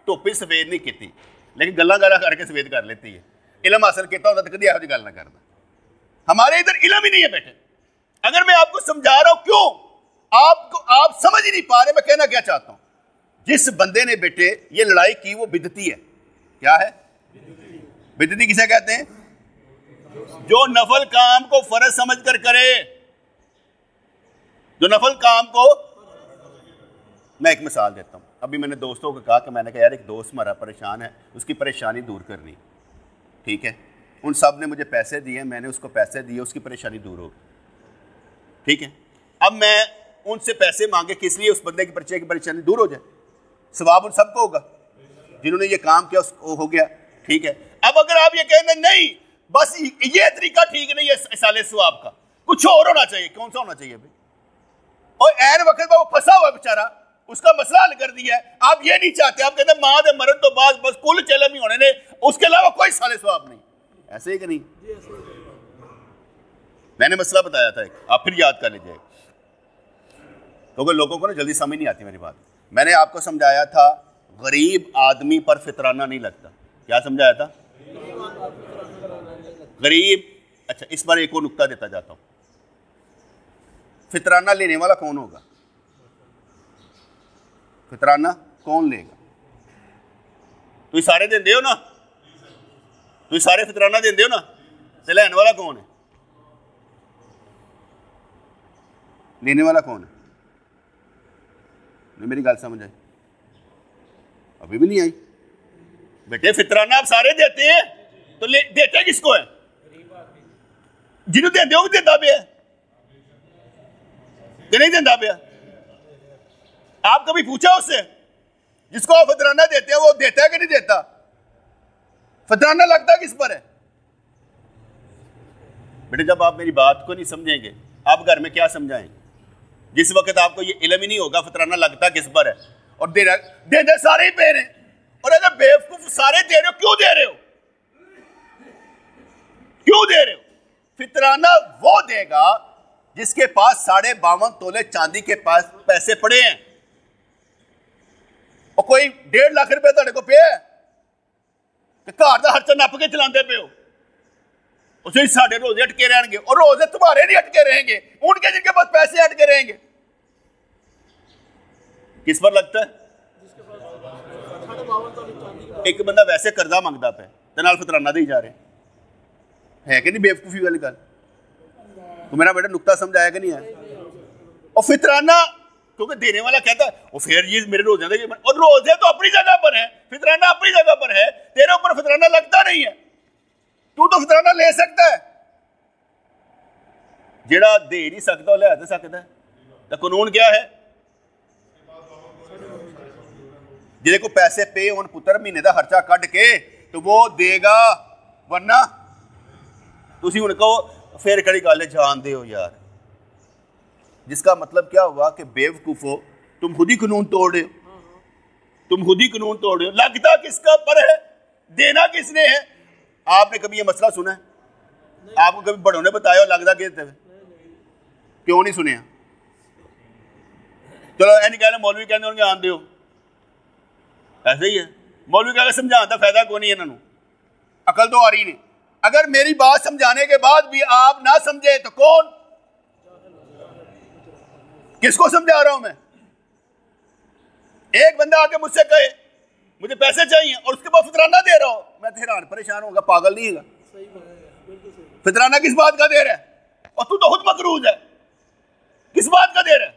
धुप्पी सफेद नहीं की, लेकिन गल्ला गला करके सफेद कर लेती है। इलम हासिल किया होता तो कभी यहो जी गल ना करना। हमारे इधर इलम ही नहीं है बेटे। अगर मैं आपको समझा रहा हूं, क्यों आपको आप समझ ही नहीं पा रहे मैं कहना क्या चाहता हूं। जिस बंदे ने बेटे ये लड़ाई की वो बिदती है। क्या है बिदती? किसे कहते हैं? जो नफल काम को फर्ज समझ कर करे, जो नफल काम को। मैं एक मिसाल देता हूं। अभी मैंने दोस्तों को कहा कि मैंने कहा यार एक दोस्त हमारा परेशान है, उसकी परेशानी दूर करनी, ठीक है। उन सब ने मुझे पैसे दिए, मैंने उसको पैसे दिए, उसकी परेशानी दूर होगी, ठीक है। अब मैं उनसे पैसे मांगे किस लिए? उस बंदे की परेशानी दूर हो जाए। सवाब उन सबको होगा जिन्होंने ये काम किया, उसको हो गया, ठीक है। अब अगर आप ये कहना नहीं बस ये तरीका ठीक नहीं है इसाले सवाब का, कुछ और होना चाहिए, कौन सा होना चाहिए भाई? और ऐन वक्त में वो फंसा हुआ बेचारा, उसका मसला हल कर दिया है। आप ये नहीं चाहते, आप कहते मां दे मरन तो बाद बस कुल चलम ही होने ने, उसके अलावा कोई साले सवाब नहीं। ऐसे ही कि नहीं? मैंने मसला बताया था एक, आप फिर याद कर लीजिए, क्योंकि लोगों को ना जल्दी समझ नहीं आती मेरी बात। मैंने आपको समझाया था गरीब आदमी पर फितराना नहीं लगता। क्या समझाया था? गरीब। अच्छा, इस बार एक और नुक्ता देता जाता हूं, फितराना लेने वाला कौन होगा? फितराना कौन लेगा? तुम सारे देंदे हो ना, तुम सारे फितराना देंदे हो ना, तो लेने वाला कौन है? लेने वाला कौन है? नहीं, मेरी गल समझ आई? अभी भी नहीं आई। बेटे फितराना आप सारे देते हैं, तो देते किसको है? जिन्हों देंदे हो देता पे कि नहीं देता पे? आप कभी पूछा उससे? जिसको आप फितराना देते हैं वो देता है कि नहीं देता? फितराना लगता किस पर है? बेटे जब आप मेरी बात को नहीं समझेंगे, आप घर में क्या समझाएंगे? जिस वक्त आपको ये इल्म ही नहीं होगा फितराना लगता किस पर है, और दे सारे ही पे रहे, और अगर बेवकूफ सारे दे रहे हो, क्यों दे रहे हो? क्यों दे रहे हो? फितराना वो देगा जिसके पास 52.5 तोले चांदी के पास पैसे पड़े हैं, और कोई 1.5 लाख रुपए ਤੁਹਾਡੇ को पे है कि घर का खर्चा नप के चलाते पे हो, उसे साढ़े रोजे अटके रहेंगे, और रोजे तुम्हारे नहीं अटके रहेंगे, उनके जिनके पास पैसे अटके रहेंगे। किस पर लगता है? एक बंदा वैसे कर्जा मंगता पे ते नाल फितराना दे जा रहे है कि नहीं? बेवकूफी वाली गल। तो मेरा बेटा नुक्ता समझाया कि नहीं है? और फितराना क्योंकि देने वाला कहता है वो फिर ये मेरे रोजे देंगे, और रोजे तो अपनी जगह पर है, फितराना अपनी जगह पर है, तेरे ऊपर फितराना लगता नहीं है। तू तो फितराना ले सकता है, जेड़ा दे नहीं सकता ले तो सकता है। तो कानून क्या है? जिसे को पैसे पे होन पुत्र महीने का खर्चा कट के तो वो देगा, वरना तुसी हुण कहो फिर कड़ी गल जानते हो यार। जिसका मतलब क्या हुआ कि बेवकूफो तुम खुद ही कानून तोड़ रहे हो, तुम खुद ही कानून तोड़ रहे हो। लगता किसका पर है, देना किसने है? आपने कभी ये मसला सुना है? आपको कभी बड़ों ने बताया लगता कि क्यों नहीं सुने? चलो ऐ नहीं कहना मौलवी कहते होंगे आंदे हो, ऐसे ही है। मौलवी कह समझाने का फायदा कोई नहीं, इन्होंने अकल तो आ रही नहीं। अगर मेरी बात समझाने के बाद भी आप ना समझे तो कौन? किसको समझा रहा हूं मैं? एक बंदा आके मुझसे कहे मुझे पैसे चाहिए और उसके बाद फितराना दे रहा हूं, मैं हैरान परेशान होगा, पागल नहीं है? फितराना किस बात का दे रहा है? और तू तो खुद मकरूज है, किस बात का दे रहा है?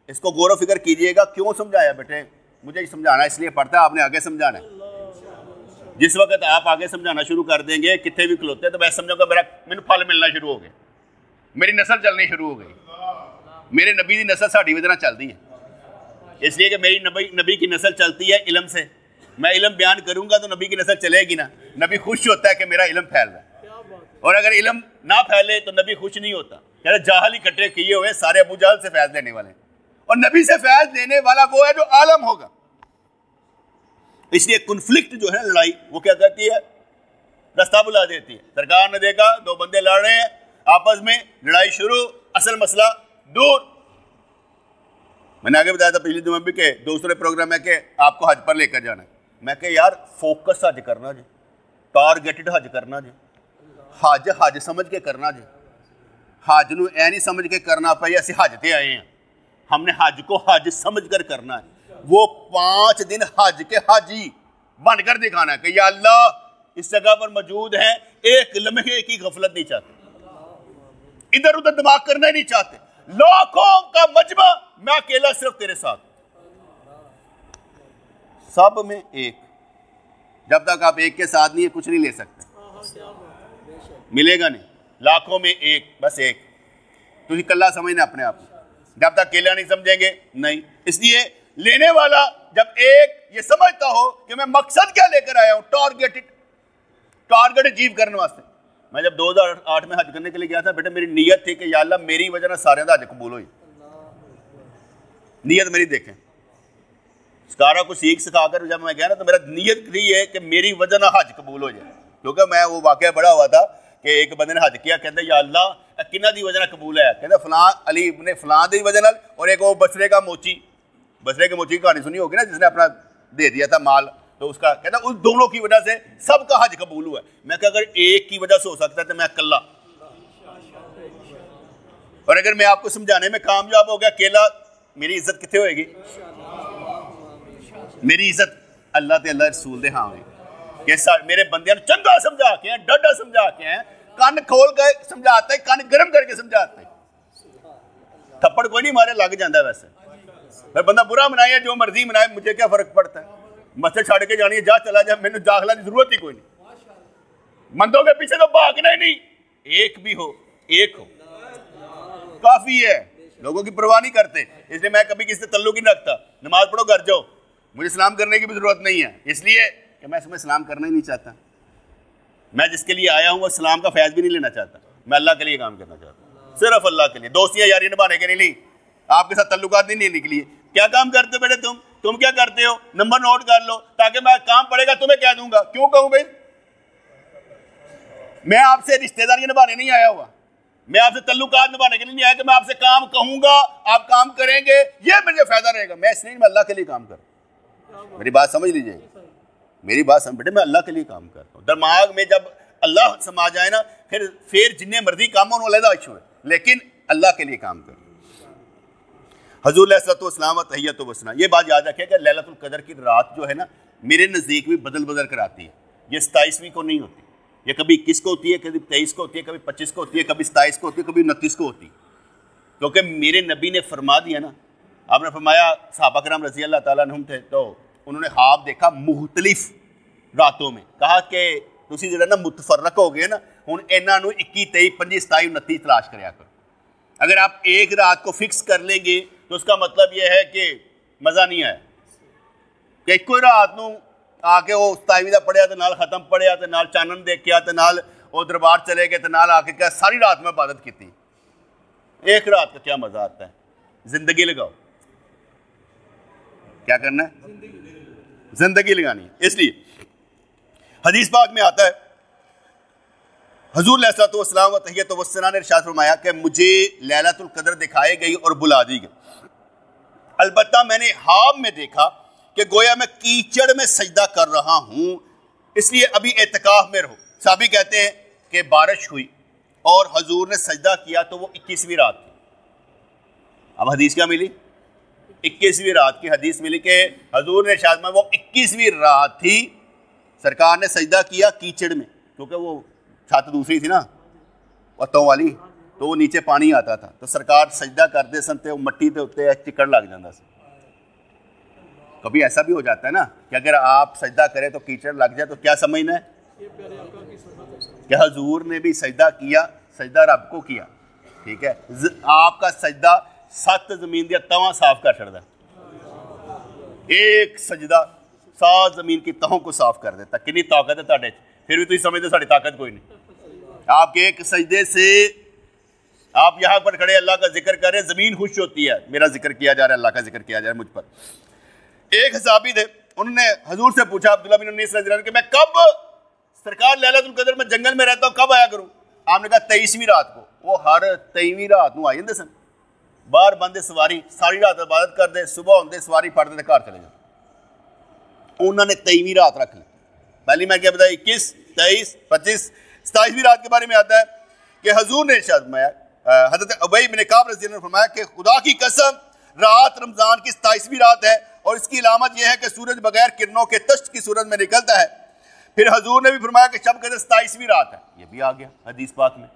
इसको गौर फिक्र कीजिएगा। क्यों समझाया बेटे? मुझे समझाना इसलिए पड़ता है, आपने आगे समझाना है। जिस वक्त आप आगे समझाना शुरू कर देंगे कितने भी खलोते तो मैं समझूंगा मैंने फल मिलना शुरू हो गए, मेरी नस्ल चलनी शुरू हो गई। मेरे नबी की नस्ल साड़ी वजह चलती है, इसलिए कि मेरी नबी की नस्ल चलती है इलम से। मैं इलम बयान करूंगा तो नबी की नस्ल चलेगी ना। नबी खुश होता है कि मेरा इलम फैल रहा है, और अगर इलम ना फैले तो नबी खुश नहीं होता। यार जाहल इकट्ठे किए हुए सारे अबू जहल से फैज लेने वाले, और नबी से फैज लेने वाला वो है जो आलम होगा। इसलिए कॉन्फ्लिक्ट जो है लड़ाई, वो क्या कहती है? रास्ता बुला देती है। सरकार ने देखा दो बंदे लड़ रहे हैं आपस में, लड़ाई शुरू, असल मसला दूर। मैंने आगे बताया था पिछले जुम्मे भी के दूसरे प्रोग्राम है कि आपको हज पर लेकर जाना है। मैं कह यार फोकस हज करना जी, टारगेटेड हज करना जी, हज हज समझ के करना जी। हज नूं ऐ नहीं समझ के करना भाई असं हज ते आए हैं, हमने हज को हज समझ कर करना है। वो 5 दिन हज के हाजी बनकर दिखाना है कि या अल्लाह इस जगह पर मौजूद है, एक लम्हे की गफलत नहीं चाहते, इधर उधर दिमाग करना ही नहीं चाहते। लाखों का मजमा, मैं अकेला सिर्फ तेरे साथ, सब में एक। जब तक आप एक के साथ नहीं है कुछ नहीं ले सकते, मिलेगा नहीं। लाखों में एक, बस एक। तुम कल्ला समझना अपने आप को, जब तक अकेला नहीं समझेंगे नहीं। इसलिए लेने वाला जब एक ये समझता हो कि मैं मकसद क्या लेकर आया हूं, टारगेट अचीव करने वास्ते। मैं जब 2008 में हज करने के लिए गया था बेटा, मेरी नीयत थी कि या अल्लाह मेरी वजह से सारे हज कबूल हो। नीयत मेरी देखें, सारा कुछ सीख सिखा कर जब मैं गया ना तो मेरा नीयत थी है कि मेरी वजह ना हज कबूल हो जाए, क्योंकि मैं वो वाकया बड़ा हुआ था कि एक बंदे ने हज किया, कहते या अल्लाह किन्ना दी वजह कबूल है, कहते फलां अली ने फलां दी वजह नाल, और एक वो बसरे का मोची, बसरे के मोची की कहानी सुनी होगी ना, जिसने अपना दे दिया था माल, तो उसका कहता उस दोनों की वजह से सबका हज कबूल हुआ। मैं कहा अगर एक की वजह से हो सकता है तो मैं अकेला, और अगर मैं आपको समझाने में कामयाब हो गया अकेला, मेरी इज्जत कितने होएगी? मेरी इज्जत अल्लाह ते अल्लाह रसूल दे हाँ होगी कि मेरे बंदे चंगा समझा के हैं, डडा समझा के हैं, कान खोल के समझाते, कान गर्म करके समझाते, थप्पड़ कोई नहीं मारे लग जाता है वैसे, फिर बंदा बुरा मनाए जो मर्जी मनाए, मुझे क्या फर्क पड़ता है, मस्जिद छड़ के जानी है, जा चला जा, मैंने दाखिला की जरूरत ही कोई नहीं, मंदों के पीछे तो भागना ही नहीं, एक भी हो, एक हो काफी है, लोगों की परवाह नहीं करते, इसलिए मैं कभी किसी से तल्लुक ही नहीं रखता, नमाज पढ़ो घर जाओ, मुझे सलाम करने की भी जरूरत नहीं है, इसलिए कि मैं इसमें सलाम करना ही नहीं चाहता, मैं जिसके लिए आया हूँ वो सलाम का फैज भी नहीं लेना चाहता, मैं अल्लाह के लिए काम करना चाहता हूँ, सिर्फ अल्लाह के लिए, दोस्तियाँ यारी निभाने के लिए, आपके साथ तल्लुकात नहीं लेने के लिए। क्या काम करते हो बेटे तुम क्या करते हो, नंबर नोट कर लो, ताकि मैं काम पड़ेगा तुम्हें कह दूंगा। क्यों कहूँ भाई? मैं आपसे रिश्तेदारी निभाने नहीं आया हुआ, मैं आपसे तल्लुकात निभाने के लिए नहीं आया कि मैं आपसे काम कहूंगा आप काम करेंगे ये मुझे फायदा रहेगा, मैं इसलिए मैं अल्लाह के लिए काम करूँ। मेरी बात समझ लीजिए, मेरी बात समझ बेटे, मैं अल्लाह के लिए काम करता हूँ। दिमाग में जब अल्लाह समा जाए ना, फिर जिन्ने मर्जी काम हो अलग इशू है, लेकिन अल्लाह के लिए काम करो। हजूर अलैहिस्सलाम व तहियत व सना, ये बात याद रखिए कि लैलतुल कदर की रात जो है ना, मेरे नज़दीक भी बदल बदल कर आती है। ये 27वीं को नहीं होती, ये कभी 21 को होती है, कभी 23 को होती है, कभी 25 को होती है, कभी 27 को होती है, कभी 29 को होती है, क्योंकि मेरे नबी ने फरमा दिया ना। आपने फरमाया सहाबा किराम रज़ी अल्लाह तआला अन्हुम थे, तो उन्होंने ख्वाब देखा मुख्तलिफ रातों में, कहा कि तुसी जो ना मुतफर्रक हो गए ना, हुण इन्हां नूं 21, 23, 25, 27, 29 तलाश करया करो। अगर आप एक रात को फिक्स कर लेंगे तो उसका मतलब यह है कि मज़ा नहीं आया कि एक रात नूं आके वो 27 का पढ़िया तो नाल खत्म पढ़िया तो नाल चानन देखिया तो नाल वो दरबार चले गए तो नाल आके क्या सारी रात में इबादत की थी। एक रात का क्या मज़ा आता है? जिंदगी लगाओ। क्या करना है? जिंदगी लगानी है। इसलिए हदीस पाक में आता है, हजूर अलैहिस्सलाम व तहियत व सना ने इरशाद फरमाया कि मुझे लैलतुल कदर दिखाई गई और बुला दी गई, अलबत्ता मैंने ख्वाब में देखा कि गोया मैं कीचड़ में सजदा कर रहा हूँ, इसलिए अभी एतकाफ में रहो। साहबी कहते हैं कि बारिश हुई और हजूर ने सजदा किया तो वो 21वीं रात थी। अब हदीस क्या मिली? 21वीं रात की हदीस मिली कि हजूर ने शायद में वो 21वीं रात थी, सरकार ने सजदा किया कीचड़ में, क्योंकि वो छत दूसरी थी ना पत्तों वाली, तो वो नीचे पानी आता था, तो सरकार सजदा करते सन तो मट्टी के उत्ते चिकड़ लग जाता सी। कभी ऐसा भी हो जाता है ना कि अगर आप सजदा करें तो कीचड़ लग जाए, तो क्या समझना है कि हजूर ने भी सजदा किया, सजदा रब को किया, ठीक है। आपका सजदा 7 जमीन दिया तवां साफ कर छड़दा, एक सजदा 7 जमीन की तहों को साफ कर देता। कितनी ताकत है तुहाडे च, फिर भी तुम समझते साड़ी ताकत कोई नहीं। आपके एक सजदे से आप यहाँ पर खड़े अल्लाह का जिक्र करें, जमीन खुश होती है, मेरा जिक्र किया जा रहा है, अल्लाह का जिक्र किया जा रहा है मुझ पर। एक सहाबी थे, उन्होंने हजूर से पूछा, अब्दुल्लाह बिन उन्नीस रज़ी अल्लाह अन्हु, कि मैं कब सरकार लैलतुल कदर में जंगल में रहता हूँ, कब आया करूँ? आपने कहा 23वीं रात को। वो हर 23वीं रात को आ जाते सन, बाहर बंदे सवारी सारी रात इबादत करते, सुबह होंगे सवारी फड़ते घर चले जाते। उन्होंने 23वीं रात रख ली। पहली मैं क्या बताया? 21, 23, 25, 27वीं रात के बारे में आता है कि हजूर ने इरशाद फरमाया, हज़रत उबई बिन काब रज़ी अल्लाह अन्हु ने फरमाया कि खुदा की कसम रात रमज़ान की 27वीं रात है और इसकी अलामत यह है कि सूरज बगैर किरणों के तश्त की सूरत में निकलता है। फिर हजूर ने भी फरमाया कि शब कदर 27वीं रात है। ये भी आ गया हदीस पाक में,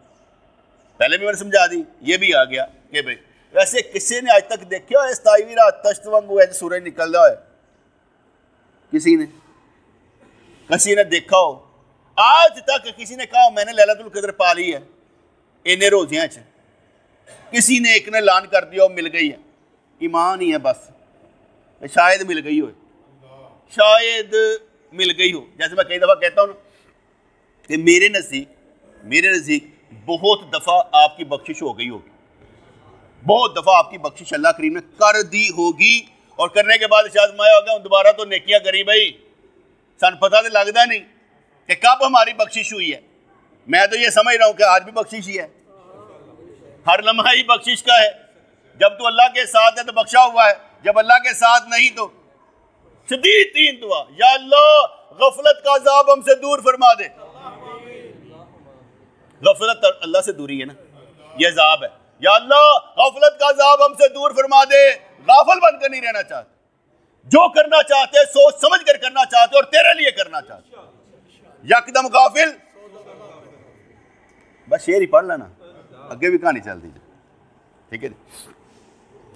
पहले भी मैंने समझा दी, ये भी आ गया कि भाई वैसे किसी ने आज तक देखा है 27वीं रात तश्त वांगू है सूरज निकल रहा है? किसी ने देखा हो? आज तक किसी ने कहा मैंने लैलतुल कदर पा ली है इन्ने रोजियां च? किसी ने एक ने ऐलान कर दिया मिल गई है? ईमान ही है बस, शायद मिल गई हो, शायद मिल गई हो। जैसे मैं कई दफ़ा कहता हूँ कि मेरे नज़दीक बहुत दफ़ा आपकी बख्शिश हो गई होगी, बहुत दफ़ा आपकी बख्शिश अल्लाह करीम ने कर दी होगी और करने के बाद इरशाद फरमाया हो गया दोबारा तो नेकियां करी भाई, सन पता तो लगता नहीं कि कब हमारी बख्शिश हुई है। मैं तो ये समझ रहा हूँ कि आज भी बख्शिश ही है, हर लम्हा ही बख्शिश का है। जब तो अल्लाह के साथ है तो बख्शा हुआ है, जब अल्लाह के साथ नहीं तो शदीद तीन दुआ, या अल्लाह गफलत का अज़ाब हमसे दूर फरमा दे। गफलत अल्लाह से दूरी है ना, ये अज़ाब है। या अल्लाह गफलत का अज़ाब हमसे दूर फरमा दे। गाफल बनकर नहीं रहना चाहते, जो करना चाहते सोच समझ कर करना चाहते और तेरे लिए करना चाहते। यकदम गाफिल, बस शेर ही पढ़ लेना, आगे भी कहानी चलती है, ठीक है।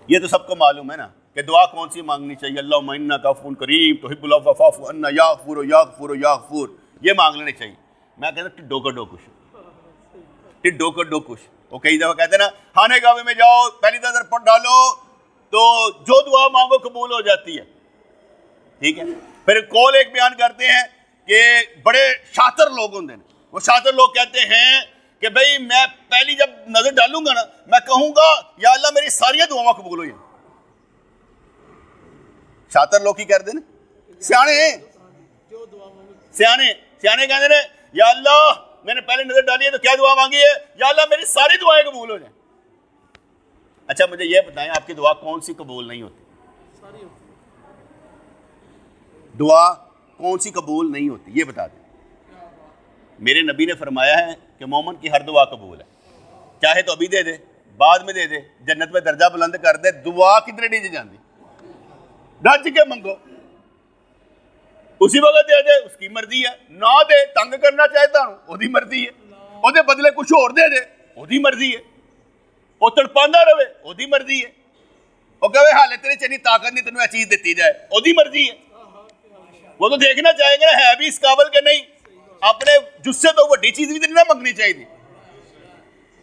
ये तो सबको मालूम है ना कि दुआ कौन सी मांगनी चाहिए। अल्लाहुम्मा इन्नका अफ़ून करीम तुहिब्बुल अफ़्व फ़अफ़ु अन्ना या गफ़ूर या गफ़ूर या गफ़ूर, ये मांग लेने चाहिए। मैं कहता टिड्डो का डो कुछ, टिड्डो का डो कुछ। वो कई दफ़ा कहते हैं ना, खाने काबे में जाओ पहली नज़र पढ़ डालो तो जो दुआ मांगो कबूल हो जाती है, ठीक है। फिर कौल एक बयान करते हैं कि बड़े शातिर लोग होंगे, वो शातिर लोग कहते हैं कि भाई मैं पहली जब नजर डालूंगा ना, मैं कहूंगा या अल्लाह मेरी सारी दुआवां कबूल हो जाए। शातिर लोग की करते हैं, सियाने सियाने सियाने कहते हैं या अल्लाह मैंने पहले नजर डाली है तो क्या दुआ मांगी है, या अल्लाह मेरी सारी दुआएं कबूल हो जाए। अच्छा मुझे ये बताएं आपकी दुआ कौन सी कबूल नहीं होती? दुआ कौन सी कबूल नहीं होती ये बता दें। मेरे नबी ने फरमाया है कि मोमिन की हर दुआ कबूल है, चाहे तो अभी दे दे, बाद में दे दे, जन्नत में दर्जा बुलंद कर दे। दुआ किधरे नहीं जाती, रज के मंगो, उसी वक्त दे दे, उसकी मर्जी है। ना दे तंग करना चाहता हूं, ओदी मर्जी है। ओदे बदले कुछ और दे दे, ओदी मर्जी है। वो तड़पांदा रहे, ओदी मर्जी है। वो कहे हाले तेरे च इन्नी ताकत नहीं तेन चीज दी जाए, ओदी मर्जी है। वो तो देखना चाहेगा है भी इस काबिल के नहीं। अपने जुस्से तो वड्डी चीज भी तो नहीं मंगनी चाहिए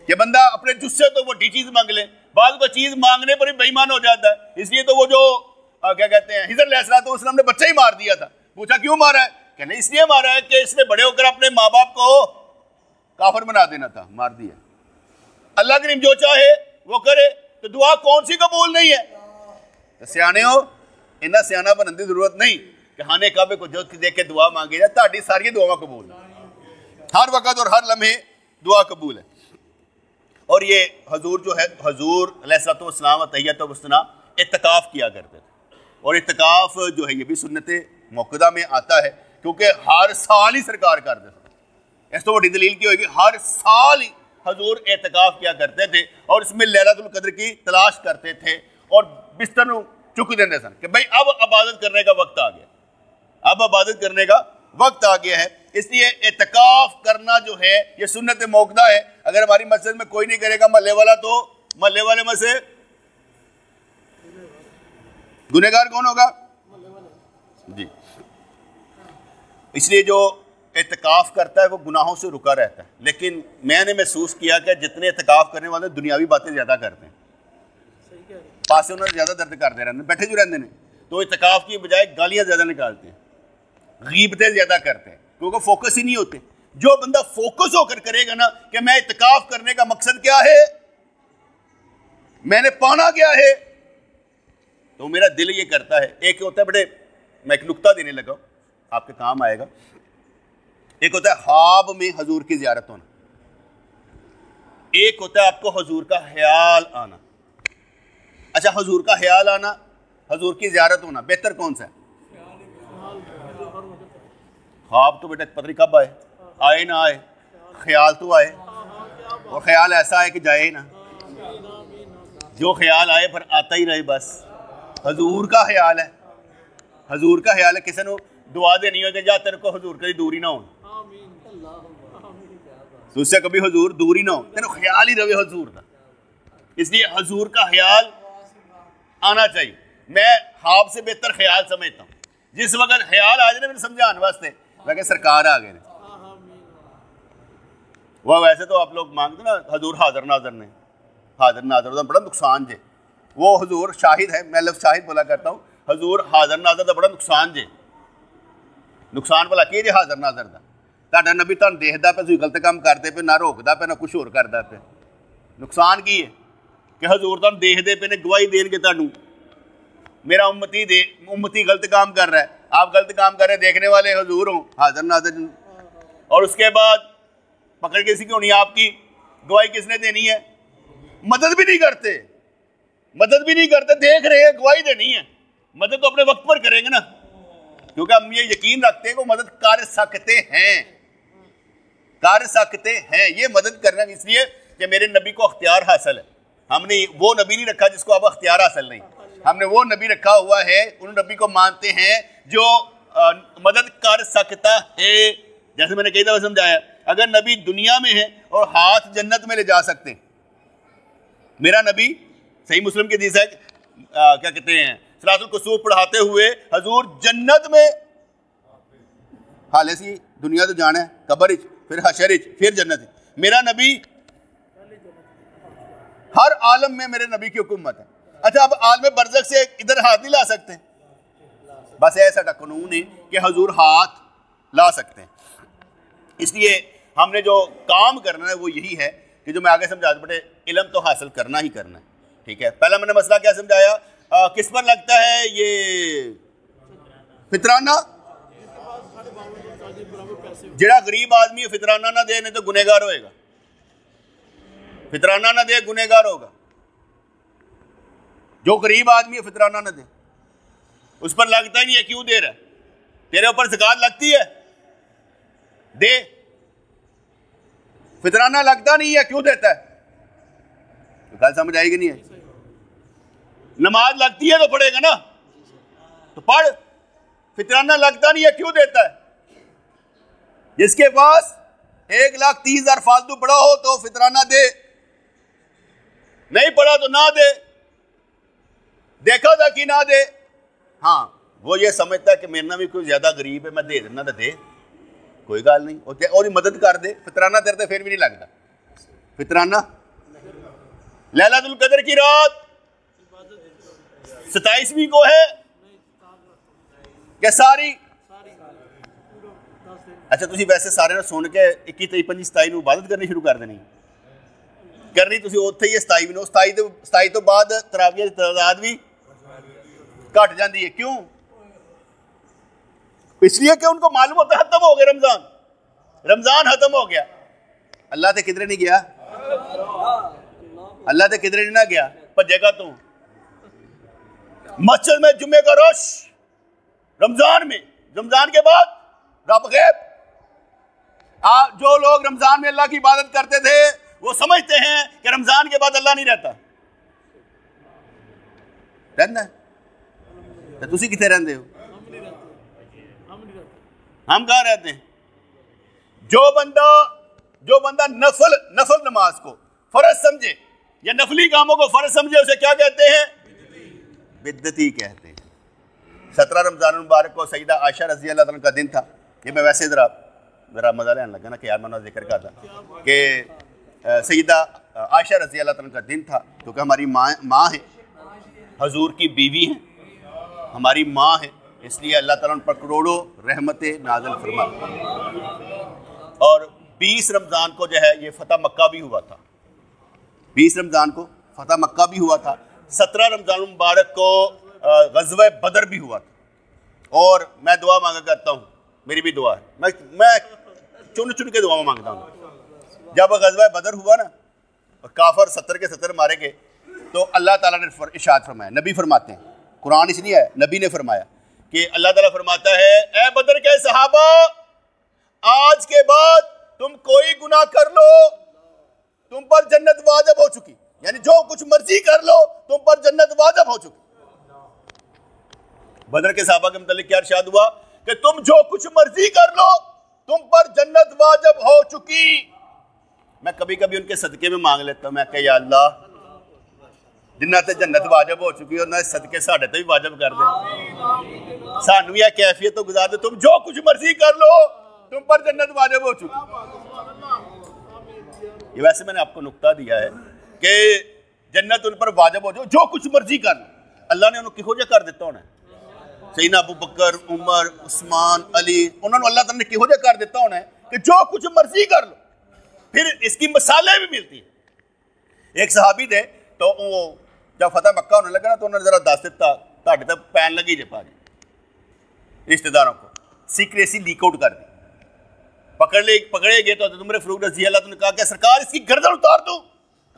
कि बंदा अपने जुस्से तो वड्डी चीज मांग ले, बाद को चीज मांगने पर ही बेईमान हो जाता है। इसलिए तो वो जो क्या कहते हैं हिजर अलैहिस्सलाम ने बच्चा ही मार दिया था। पूछा क्यों मारा है, कहने इसलिए मारा है कि इसने बड़े होकर अपने माँ बाप को काफिर बना देना था, मार दिया। अल्लाह करीम जो चाहे वो करे, तो दुआ कौन सी कबूल नहीं है? तो सियाने हो, इन्ना सियाना बनने की जरूरत नहीं कि खाने काबे को जो देख के दुआ मांगे जाए। ताड़ी सारी दुआ कबूल है, हर वक्त और हर लम्हे दुआ कबूल है। और ये हजूर जो है, हजूर अलैहिस्सलाम तहियतुस्सलाम इत्तिकाफ किया करते थे। और इत्तिकाफ जो है ये भी सुन्नत मौक़दा में आता है, क्योंकि हर साल ही सरकार करते थे। इस तो बड़ी दलील की होगी, हर साल ही हजूर इत्तिकाफ किया करते थे और इसमें लैलतुल क़द्र की तलाश करते थे और बिस्तर चुक देते सन कि भाई अब इबादत करने का वक्त आ गया, अब इबादत करने का वक्त आ गया है। इसलिए इत्तिकाफ करना जो है ये सुन्नत मौक़दा है। अगर हमारी मस्जिद में कोई नहीं करेगा महल्ले वाला, तो महल्ले वाले में से गुनहगार कौन होगा? जी। इसलिए जो इत्तिकाफ करता है वो गुनाहों से रुका रहता है। लेकिन मैंने महसूस किया कि जितने इत्तिकाफ करने वाले दुनियावी बातें ज़्यादा करते हैं, पास उन्होंने ज़्यादा दर्द करते रहते हैं, बैठे जो रहते हैं, तो इत्तिकाफ की बजाय गालियाँ ज़्यादा निकालते हैं, गीबतें ज़्यादा करते हैं, क्योंकि फोकस ही नहीं होते। जो बंदा फोकस होकर करेगा ना कि मैं इत्तिकाफ करने का मकसद क्या है, मैंने पाना क्या है, तो मेरा दिल ये करता है। एक होता है, बड़े मैं एक नुक्ता देने लगा, आपके काम आएगा। एक होता है ख्वाब में हजूर की ज़ियारत होना, एक होता है आपको हजूर का ख्याल आना। अच्छा, हजूर का ख्याल आना, हजूर की ज़ियारत होना, बेहतर कौन सा है? ख्वाब तो बेटा पता नहीं कब आए ना आए, ख्याल तो आए, और ख्याल ऐसा है कि जाए ना, जो ख्याल आए पर आता ही रहे बस। हजूर का ख्याल है, हजूर का ख्याल है। किसी ने दुआ देनी हो कि जा तेरे को हजूर कभी दूर ही ना हो, तो उससे कभी हजूर दूर ही ना हो, तेरे ख्याल ही रहे हजूर का। इसलिए हजूर का ख्याल आना चाहिए। मैं ख्वाब से बेहतर ख्याल समझता हूँ। जिस वक्त ख्याल आ जाए मेरे समझाने वास्ते लगे सरकार आ गए, वह वैसे तो आप लोग मांगते ना हजूर हाजिर नाजर ने, हाजिर नाजर बड़ा नुकसान जे, वो हजूर शाहिद है, मैं लफ्ज़ शाहिद बोला करता हूँ। हजूर हाजिर नाजर का बड़ा नुकसान जे, नुकसान भला कि जे हाजिर नाजर का, तुहाडा नबी तुहानूं देखदा पे, तुसीं गलत काम करदे पे, ना रोकदा पे ना कुछ होर करदा पे। नुकसान की है कि हजूर तुहानूं देखदे पे ने, गवाही देणगे तुहानूं मेरा उम्मती गलत काम कर रहा है, आप गलत काम कर रहे हैं, देखने वाले हुजूर हों, हाजिर नाज़िर, और उसके बाद पकड़ किसी की होनी, आपकी गवाही किसने देनी है? मदद भी नहीं करते, देख रहे हैं, गवाही देनी है। मदद तो अपने वक्त पर करेंगे ना, क्योंकि हम ये यकीन रखते हैं कि मदद कर सकते हैं, ये मदद करना इसलिए कि मेरे नबी को अख्तियार हासिल है। हमने वो नबी नहीं रखा जिसको अब अख्तियार हासिल नहीं, हमने वो नबी रखा हुआ है, उन नबी को मानते हैं जो मदद कर सकता है। जैसे मैंने कई दफा समझाया, अगर नबी दुनिया में है और हाथ जन्नत में ले जा सकते हैं, मेरा नबी सही मुस्लिम की हदीस है, क्या कहते हैं, सलातुल कुसूफ पढ़ाते हुए हजूर जन्नत में, हाले सी दुनिया तो जाना है, कब्र फिर हशर फिर जन्नत। मेरा नबी हर आलम में मेरे नबी की हुकूमत है। अच्छा, अब आलम बरज़ख से इधर हाथ नहीं ला सकते, बस ऐसा कानून है कि हजूर हाथ ला सकते हैं। इसलिए हमने जो काम करना है वो यही है कि जो मैं आगे समझा दूं, बेटे इल्म तो हासिल करना ही करना है, ठीक है। पहला मैंने मसला क्या समझाया, किस पर लगता है ये फितराना, जिहड़ा गरीब आदमी है फितराना ना दे नहीं तो गुनहगार होएगा, फितराना ना दे गुनहगार होगा। जो गरीब आदमी है फितराना ना दे, उस पर लगता ही नहीं है, क्यों दे रहा है? तेरे ऊपर ज़कात लगती है, दे। फितराना लगता नहीं है, क्यों देता है? तो गल समझ आएगी नहीं है। नमाज लगती है तो पढ़ेगा ना, तो पढ़। फितराना लगता नहीं है, क्यों देता है? जिसके पास 1,30,000 फालतू पड़ा हो तो फितराना दे, नहीं पड़ा तो ना दे, देखा था कि ना दे। हाँ, वो ये समझता है कि मेरा भी कोई ज्यादा गरीब है, मैं दे देना तो दे, कोई गल नहीं, और मदद कर दे। फितराना तेरे फिर भी नहीं लगता। फितराना लैलतुल कदर की रात 27वीं को है क्या सारी? अच्छा, तुम वैसे सारे ने सुन के 21, 23, 25, 27 ਨੂੰ इबादत करनी शुरू कर देनी, करनी तुम उत्थे ही 27 ਨੂੰ। 27 तो बाद तरावियां की तादाद भी घट जाती है। क्यों? इसलिए कि उनको मालूम होता है खत्म हो गया रमजान खत्म हो गया। अल्लाह ते किधरे नहीं गया, अल्लाह ते किधरे नहीं ना गया, भजेगा तू। मस्जिद में जुम्मे का रश रमजान में, रमजान के बाद रब गैब। जो लोग रमजान में अल्लाह की इबादत करते थे वो समझते हैं कि रमजान के बाद अल्लाह नहीं रहता। रहना तो तुसी कितने रहते हो? हम कहाँ रहते हैं? जो बंदा नफल नमाज को फर्ज समझे या नफली कामों को फर्ज समझे, उसे क्या कहते हैं? बिद्दती कहते हैं। 17 रमजान मुबारक को सईदा आयशा रज़ी अल्लाह तआला का दिन था। ये मैं वैसे मेरा मजा लेने लगा ना कि यार मैंने जिक्र करता कि सईदा आयशा रज़ी अल्लाह तआला का दिन था, क्योंकि हमारी माँ है, हजूर की बीवी हैं, हमारी माँ है, इसलिए अल्लाह ताला उन पर करोड़ों रहमतें नाज़िल फरमा। और 20 रमज़ान को जो है ये फतह मक्का भी हुआ था, 20 रमज़ान को फतह मक्का भी हुआ था। 17 रमज़ान मुबारक को ग़ज़वा बदर भी हुआ था। और मैं दुआ मांगा करता हूँ, मेरी भी दुआ है, मैं चुन के दुआ मांगता हूँ। जब ग़ज़वा बदर हुआ ना और काफर 70 के 70 मारे गए, तो अल्लाह ताला ने इरशाद फरमाया, नबी फरमाते हैं, कुरान इसलिए है, नबी ने फरमाया कि अल्लाह ताला फरमाता है, ए बदर के सहाबा, आज के बाद तुम कोई गुनाह कर लो, तुम पर जन्नत वाजिब हो चुकी। यानी जो कुछ मर्जी कर लो, तुम पर जन्नत वाजिब हो चुकी। बदर के सहाबा के मुतालिक क्या इरशाद हुआ कि तुम जो कुछ मर्जी कर लो, तुम पर जन्नत वाजिब हो चुकी। मैं कभी कभी उनके सदके में मांग लेता हूं, मैं कह या अल्लाह, जिन्ना ते जन्नत वाजिब हो चुकी और सदके साढ़े तो भी वाजिब कर दे, सानू यह कैफियत तो गुजार दे, तुम जो कुछ मर्जी कर लो, तुम पर जन्नत वाजिब हो चुकी। ये वैसे मैंने आपको नुक्ता दिया है कि जन्नत उन पर वाजिब हो, जो कुछ मर्जी कर लो। अल्लाह ने उन्होंने किहो जिहा कर दिता होना, सईदना अबू बकर, उमर, उस्मान, अली, उन्होंने अल्लाह ताला ने किहो जिहा कर दिता होना कि जो कुछ मर्जी कर लो। फिर इसकी मिसालें भी मिलती हैं। एक सहाबी थे, तो वो जब फतह मक्का होने लगा ना, तो उन्होंने जरा दस दिता ਤੁਹਾਡੇ ਤਾਂ पैन लगी जे भाजी, रिश्तेदारों को सीक्रेसी लीक आउट कर दी, पकड़े गए तो उमर फारूक रज़ी अल्लाह तआला ने कहा कि सरकार इसकी गर्दन उतार दूं?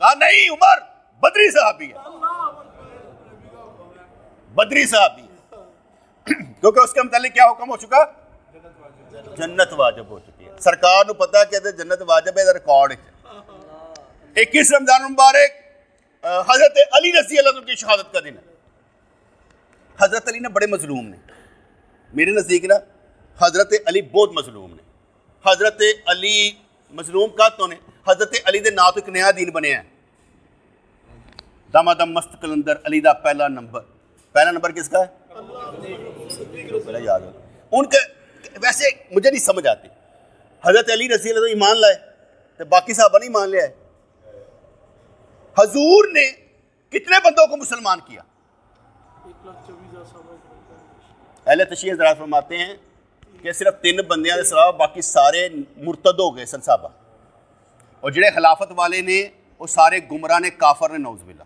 कहा नहीं उमर, बदरी साहबी है, बदरी साहबी क्योंकि उसके मुतालिक क्या हुक्म हो चुका, जन्नत वाजिब हो चुकी है। सरकार को पता कि जन्नत वाजिब है, रिकॉर्ड 21 रमजान मुबारक हजरत अली रज़ी अल्लाह तआला की शहादत का दिन है। हजरत अली ने बड़े मजलूम ने, मेरे नज़दीक ना हजरत अली बहुत मजलूम ने। हजरत अली मजलूम कातों ने, हजरत अली के नाम तो एक नया दीन बनया है, दमादम मस्त कलंदर अली का पहला नंबर किसका है? पहला याद हो उनके। वैसे मुझे नहीं समझ आती, हजरत अली रज़ी अल्लाह तो ईमान लाए तो बाकी साहबा नहीं मान लिया है। हजूर ने कितने बंदों को मुसलमान किया? अहले तशरीह हज़रात फरमाते हैं कि सिर्फ 3 बंदियां के सिवा बाकी सारे मुर्तद हो गए सन साहबा, और जिहड़े खिलाफत वाले ने वो सारे गुमराह ने, काफर ने, नौज़बिल्ला।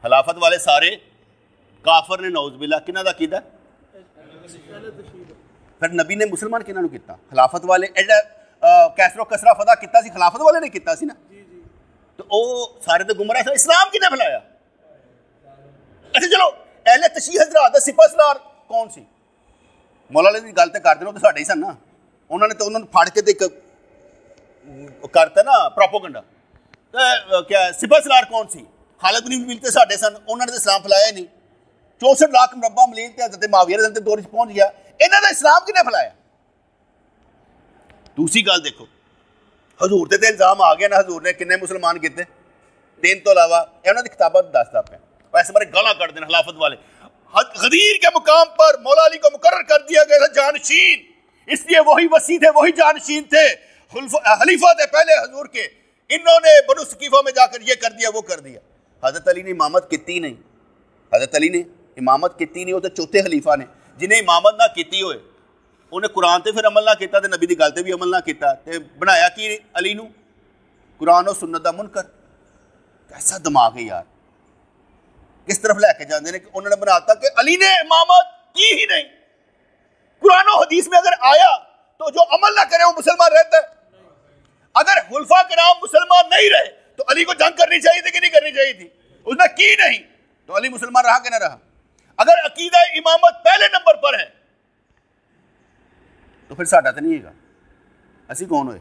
खिलाफत वाले सारे काफर ने, नौज़बिल्ला। किन्हां दा कीदा? फिर नबी ने मुसलमान किन्हां नूं कीता? खिलाफत वाले। एडा कैसरो कसरा फदा किता सी खिलाफत वाले ने कीता सी ना, तो वो सारे तो गुमराह थे। इस्लाम किन्ने फैलाया? अच्छा चलो, अहले तशरीह हज़रात दा सिपह सलार कौन सी? मौला अली की गल तो कर देना, तो साढ़े ही सन ना। उन्होंने तो उन्होंने फाड़ के एक करता ना प्रोपोगंडा। तो क्या सिपह सलार कौन सी? खालिद बिन वलीद तो साढ़े सन, उन्होंने तो इस्लाम फैलाया नहीं। 64 लाख मुरब्बा मलीन ते हज़रत मुआविया दे दौर पहुंच गया, इन्होंने इस्लाम किन्ने फैलाया? दूसरी गल देखो, हजूर ते इल्जाम आ गया ना, हजूर ने किन्ने मुसलमान किए 3 तो इलावा, उन्होंने किताबा दसदा पे वैसे बारे गाला कट देना खिलाफत वाले। गदीर के मुकाम पर मौला अली को मुकर्रर कर दिया गया था जानशीन, इसलिए वही वसी थे, वही जानशीन थे, खलीफा थे पहले हजूर के। इन्होंने बनु सकीफा में जाकर ये कर दिया, वो कर दिया। हजरत अली ने इमामत की नहीं, हजरत अली ने इमामत की नहीं, वो तो चौथे खलीफा ने। जिन्हें इमामत ना की होए उन्हें कुरान ते फिर अमल ना किया, नबी की गल ते भी अमल ना किया, बनाया कि अली नूं कुरान और सुन्नत दा मुनकर। कैसा दिमाग है यार, किस तरफ लैके जाते हैं कि उन्होंने बनाता कि अली ने इमामत की ही नहीं। कुरान और हदीस में अगर आया तो जो अमल ना करे वो मुसलमान रहता है। अगर खुलफा किराम मुसलमान नहीं रहे तो अली को जंग करनी चाहिए थी कि नहीं करनी चाहिए थी? उसने की नहीं तो अली मुसलमान रहा कि ना रहा? अगर अकीदा इमामत पहले नंबर पर है तो फिर साडा तो नहीं है, असी कौन होए?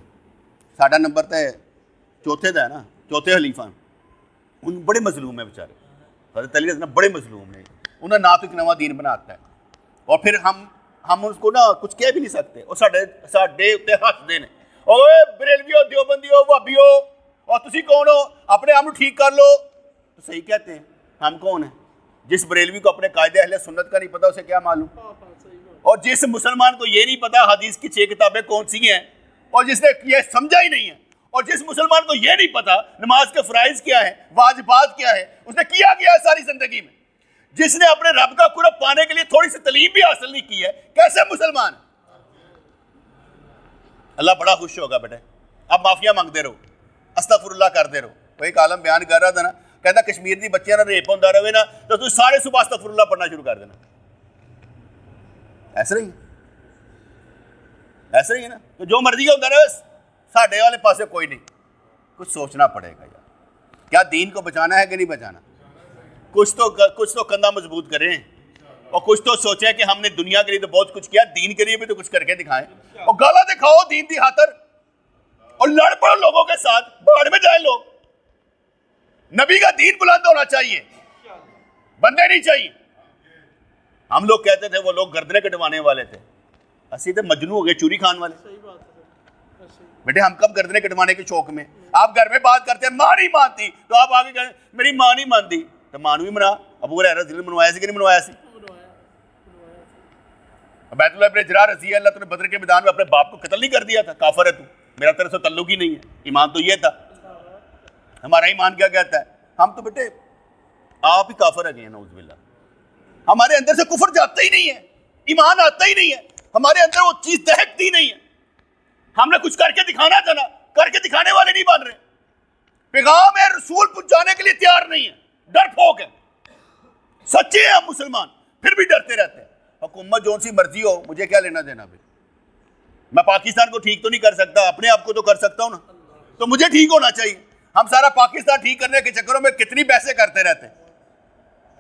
साडा नंबर तो चौथे का है ना, चौथे खलीफा। उन बड़े मजलूम है बेचारे, हज़रत अली ना बड़े मजलूम ने। उन्होंने ना तो एक नवा दीन बनाता है, और फिर हम उसको ना कुछ कह भी नहीं सकते। और साडे उत्ते हसदे ने, ओए बरेलवियो, देवबंदियो, भाबियो, और तुसी कौन हो? अपने आप को ठीक कर लो। तो सही कहते हैं, हम कौन है? जिस बरेलवी को अपने कायदे अहले सुन्नत का नहीं पता उसे क्या मालूम? और जिस मुसलमान को ये नहीं पता हदीस की 6 किताबें कौन सी हैं, और जिसने ये समझा ही नहीं है, और जिस मुसलमान को ये नहीं पता नमाज के फ़राइज़ क्या है, वाजिबात क्या है, उसने किया गया है सारी जिंदगी में, जिसने अपने रब का कुर्ब पाने के लिए थोड़ी सी तलीम भी हासिल नहीं की है, कैसे मुसलमान? अल्लाह बड़ा खुश होगा बेटे। अब माफिया मांगते रहो, अस्तगफुरुल्लाह करते रहो। कोई एक आलम बयान कर रहा था ना, कहता कश्मीर की बच्चियां ना रेप होता रहे ना तो तुम सारे सुबह अस्तगफुरुल्लाह पढ़ना शुरू कर देना। ऐसा नहीं, ऐसा ही है ना, तो जो मर्जी होता रहे, साढ़े वाले पासे कोई नहीं। कुछ सोचना पड़ेगा यार, क्या दीन को बचाना है कि नहीं बचाना? कुछ तो कंधा मजबूत करें, और कुछ तो सोचें कि हमने दुनिया के लिए तो बहुत कुछ किया, दीन के लिए भी तो कुछ करके दिखाएं। और गाला दिखाओ दीन की खातर, और लड़ पड़ो लोगों के साथ, बाढ़ में जाए लोग। नबी का दीन बुलंद होना चाहिए, बंदे नहीं चाहिए। हम लोग कहते थे वो लोग गर्दनें कटवाने वाले थे, असी तो मजनू हो गए, चूरी खान वाले। बेटे हम कब गर्दनें कटवाने के शौक में? आप घर में बात करते हैं माँ नहीं मानती, तो आप आगे कहें मेरी माँ नहीं मानती, तो मानू भी मना। अबू हुरैरा दिल मनवाया कि नहीं मनवाया? बैतुल्लाह इब्न जरार रज़ी अल्लाह तआला ने बदर के मैदान में अपने बाप को कत्ल नहीं कर दिया था? काफिर है तू, मेरा तेरे से तल्लुक ही नहीं है। ईमान तो ये था, हमारा ईमान क्या कहता है? हम तो बेटे आप ही काफिर है, नऊज़ुबिल्लाह। हमारे अंदर से कुफर जाता ही नहीं है, ईमान आता ही नहीं है, हमारे अंदर वो चीज दहकती नहीं है। हमने कुछ करके दिखाना था ना, करके दिखाने वाले नहीं बन रहे, पैगाम है रसूल पहुंचाने के लिए तैयार नहीं है, डरपोक है। सच्चे हैं हम मुसलमान, फिर भी डरते रहते हैं। हुकूमत जो सी मर्जी हो, मुझे क्या लेना देना भाई। मैं पाकिस्तान को ठीक तो नहीं कर सकता, अपने आप को तो कर सकता हूँ ना, तो मुझे ठीक होना चाहिए। हम सारा पाकिस्तान ठीक करने के चक्करों में कितनी बहसें करते रहते हैं,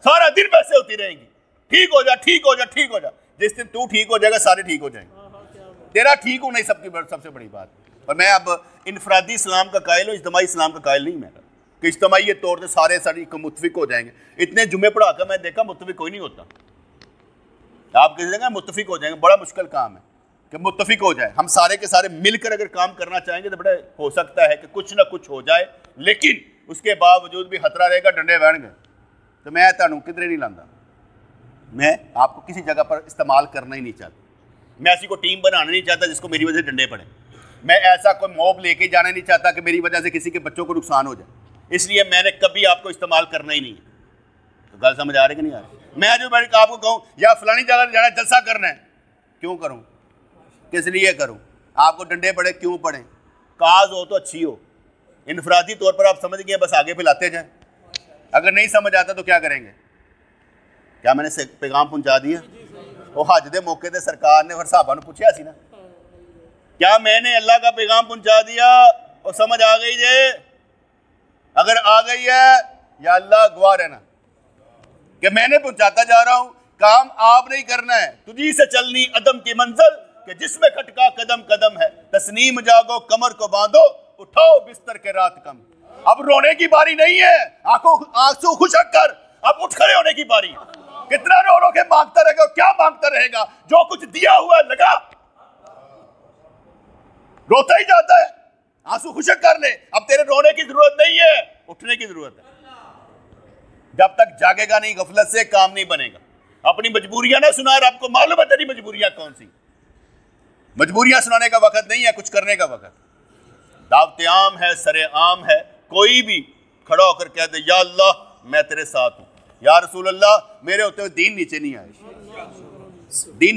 सारा दिन बहसें होती रहेंगी, ठीक हो जा, ठीक हो जा, ठीक हो जा। जिस दिन तू ठीक हो जाएगा सारे ठीक हो जाएंगे। तेरा ठीक होना ही सबसे बड़ी बात। और मैं अब इनफरादी इस्लाम का कायल हूँ, इज्तिमाई इस्लाम का कायल नहीं मैं कि इज्तिमाई तौर से सारे सारी मुत्तफिक हो जाएंगे। इतने जुम्मे पढ़ा कर मैं देखा मुत्तफिक कोई नहीं होता। आप किसी जगह मुत्तफिक हो जाएंगे, बड़ा मुश्किल काम है कि मुत्तफिक हो जाए। हम सारे के सारे मिलकर अगर काम करना चाहेंगे तो बड़ा हो सकता है कि कुछ ना कुछ हो जाए, लेकिन उसके बावजूद भी खतरा रहेगा डंडे बैठेंगे। तो मैं तुहानू किधरे नहीं लाता, मैं आपको किसी जगह पर इस्तेमाल करना ही नहीं चाहता। मैं ऐसी कोई टीम बनाना नहीं चाहता जिसको मेरी वजह से डंडे पड़े। मैं ऐसा कोई मॉब लेके जाना नहीं चाहता कि मेरी वजह से किसी के बच्चों को नुकसान हो जाए। इसलिए मैंने कभी आपको इस्तेमाल करना ही नहीं है। तो गल समझ आ रही कि नहीं आ रही? मैं जो मैं आपको कहूँ या फलानी जगह जाना, जलसा करना है, क्यों करूँ, किस लिए करूँ, आपको डंडे पड़े क्यों पड़े, काज हो तो अच्छी हो। इनफरादी तौर पर आप समझ गए, बस आगे फैलाते जाए। अगर नहीं समझ आता तो क्या करेंगे? क्या मैंने पैगाम पहुंचा दिया? वो हज के मौके पर सरकार ने फिर साहबा ने पूछा सी ना, क्या मैंने अल्लाह का पैगाम पहुंचा दिया? और समझ आ गई जे? अगर आ गई है या अल्लाह गवाह रहना कि मैंने पहुंचाता जा रहा हूं, काम आप नहीं करना है। तुझी से चलनी अदम की मंजिल कि जिसमें खटका कदम कदम है। तस्नीम जागो कमर को बांधो, उठाओ बिस्तर के रात कम। अब रोने की बारी नहीं है, आंसू खुशक कर अब उठ खड़े होने की बारी है। कितना रो रो के मांगता रहेगा, क्या मांगता रहेगा? जो कुछ दिया हुआ है लगा, रोता ही जाता है। आंसू खुशक कर ले, अब तेरे रोने की जरूरत नहीं है, उठने की जरूरत है। जब तक जागेगा नहीं, गफलत से काम नहीं बनेगा। अपनी मजबूरियां ना सुना, आपको मालूम है तेरी मजबूरियां कौन सी। मजबूरियां सुनाने का वक्त नहीं है, कुछ करने का वक्त। दावत आम है, सरे आम है, कोई भी खड़ा होकर कह दे या अल्लाह मैं तेरे साथ हूं, या रसूल अल्लाह मेरे होते हुए दीन नीचे नहीं आए, दीन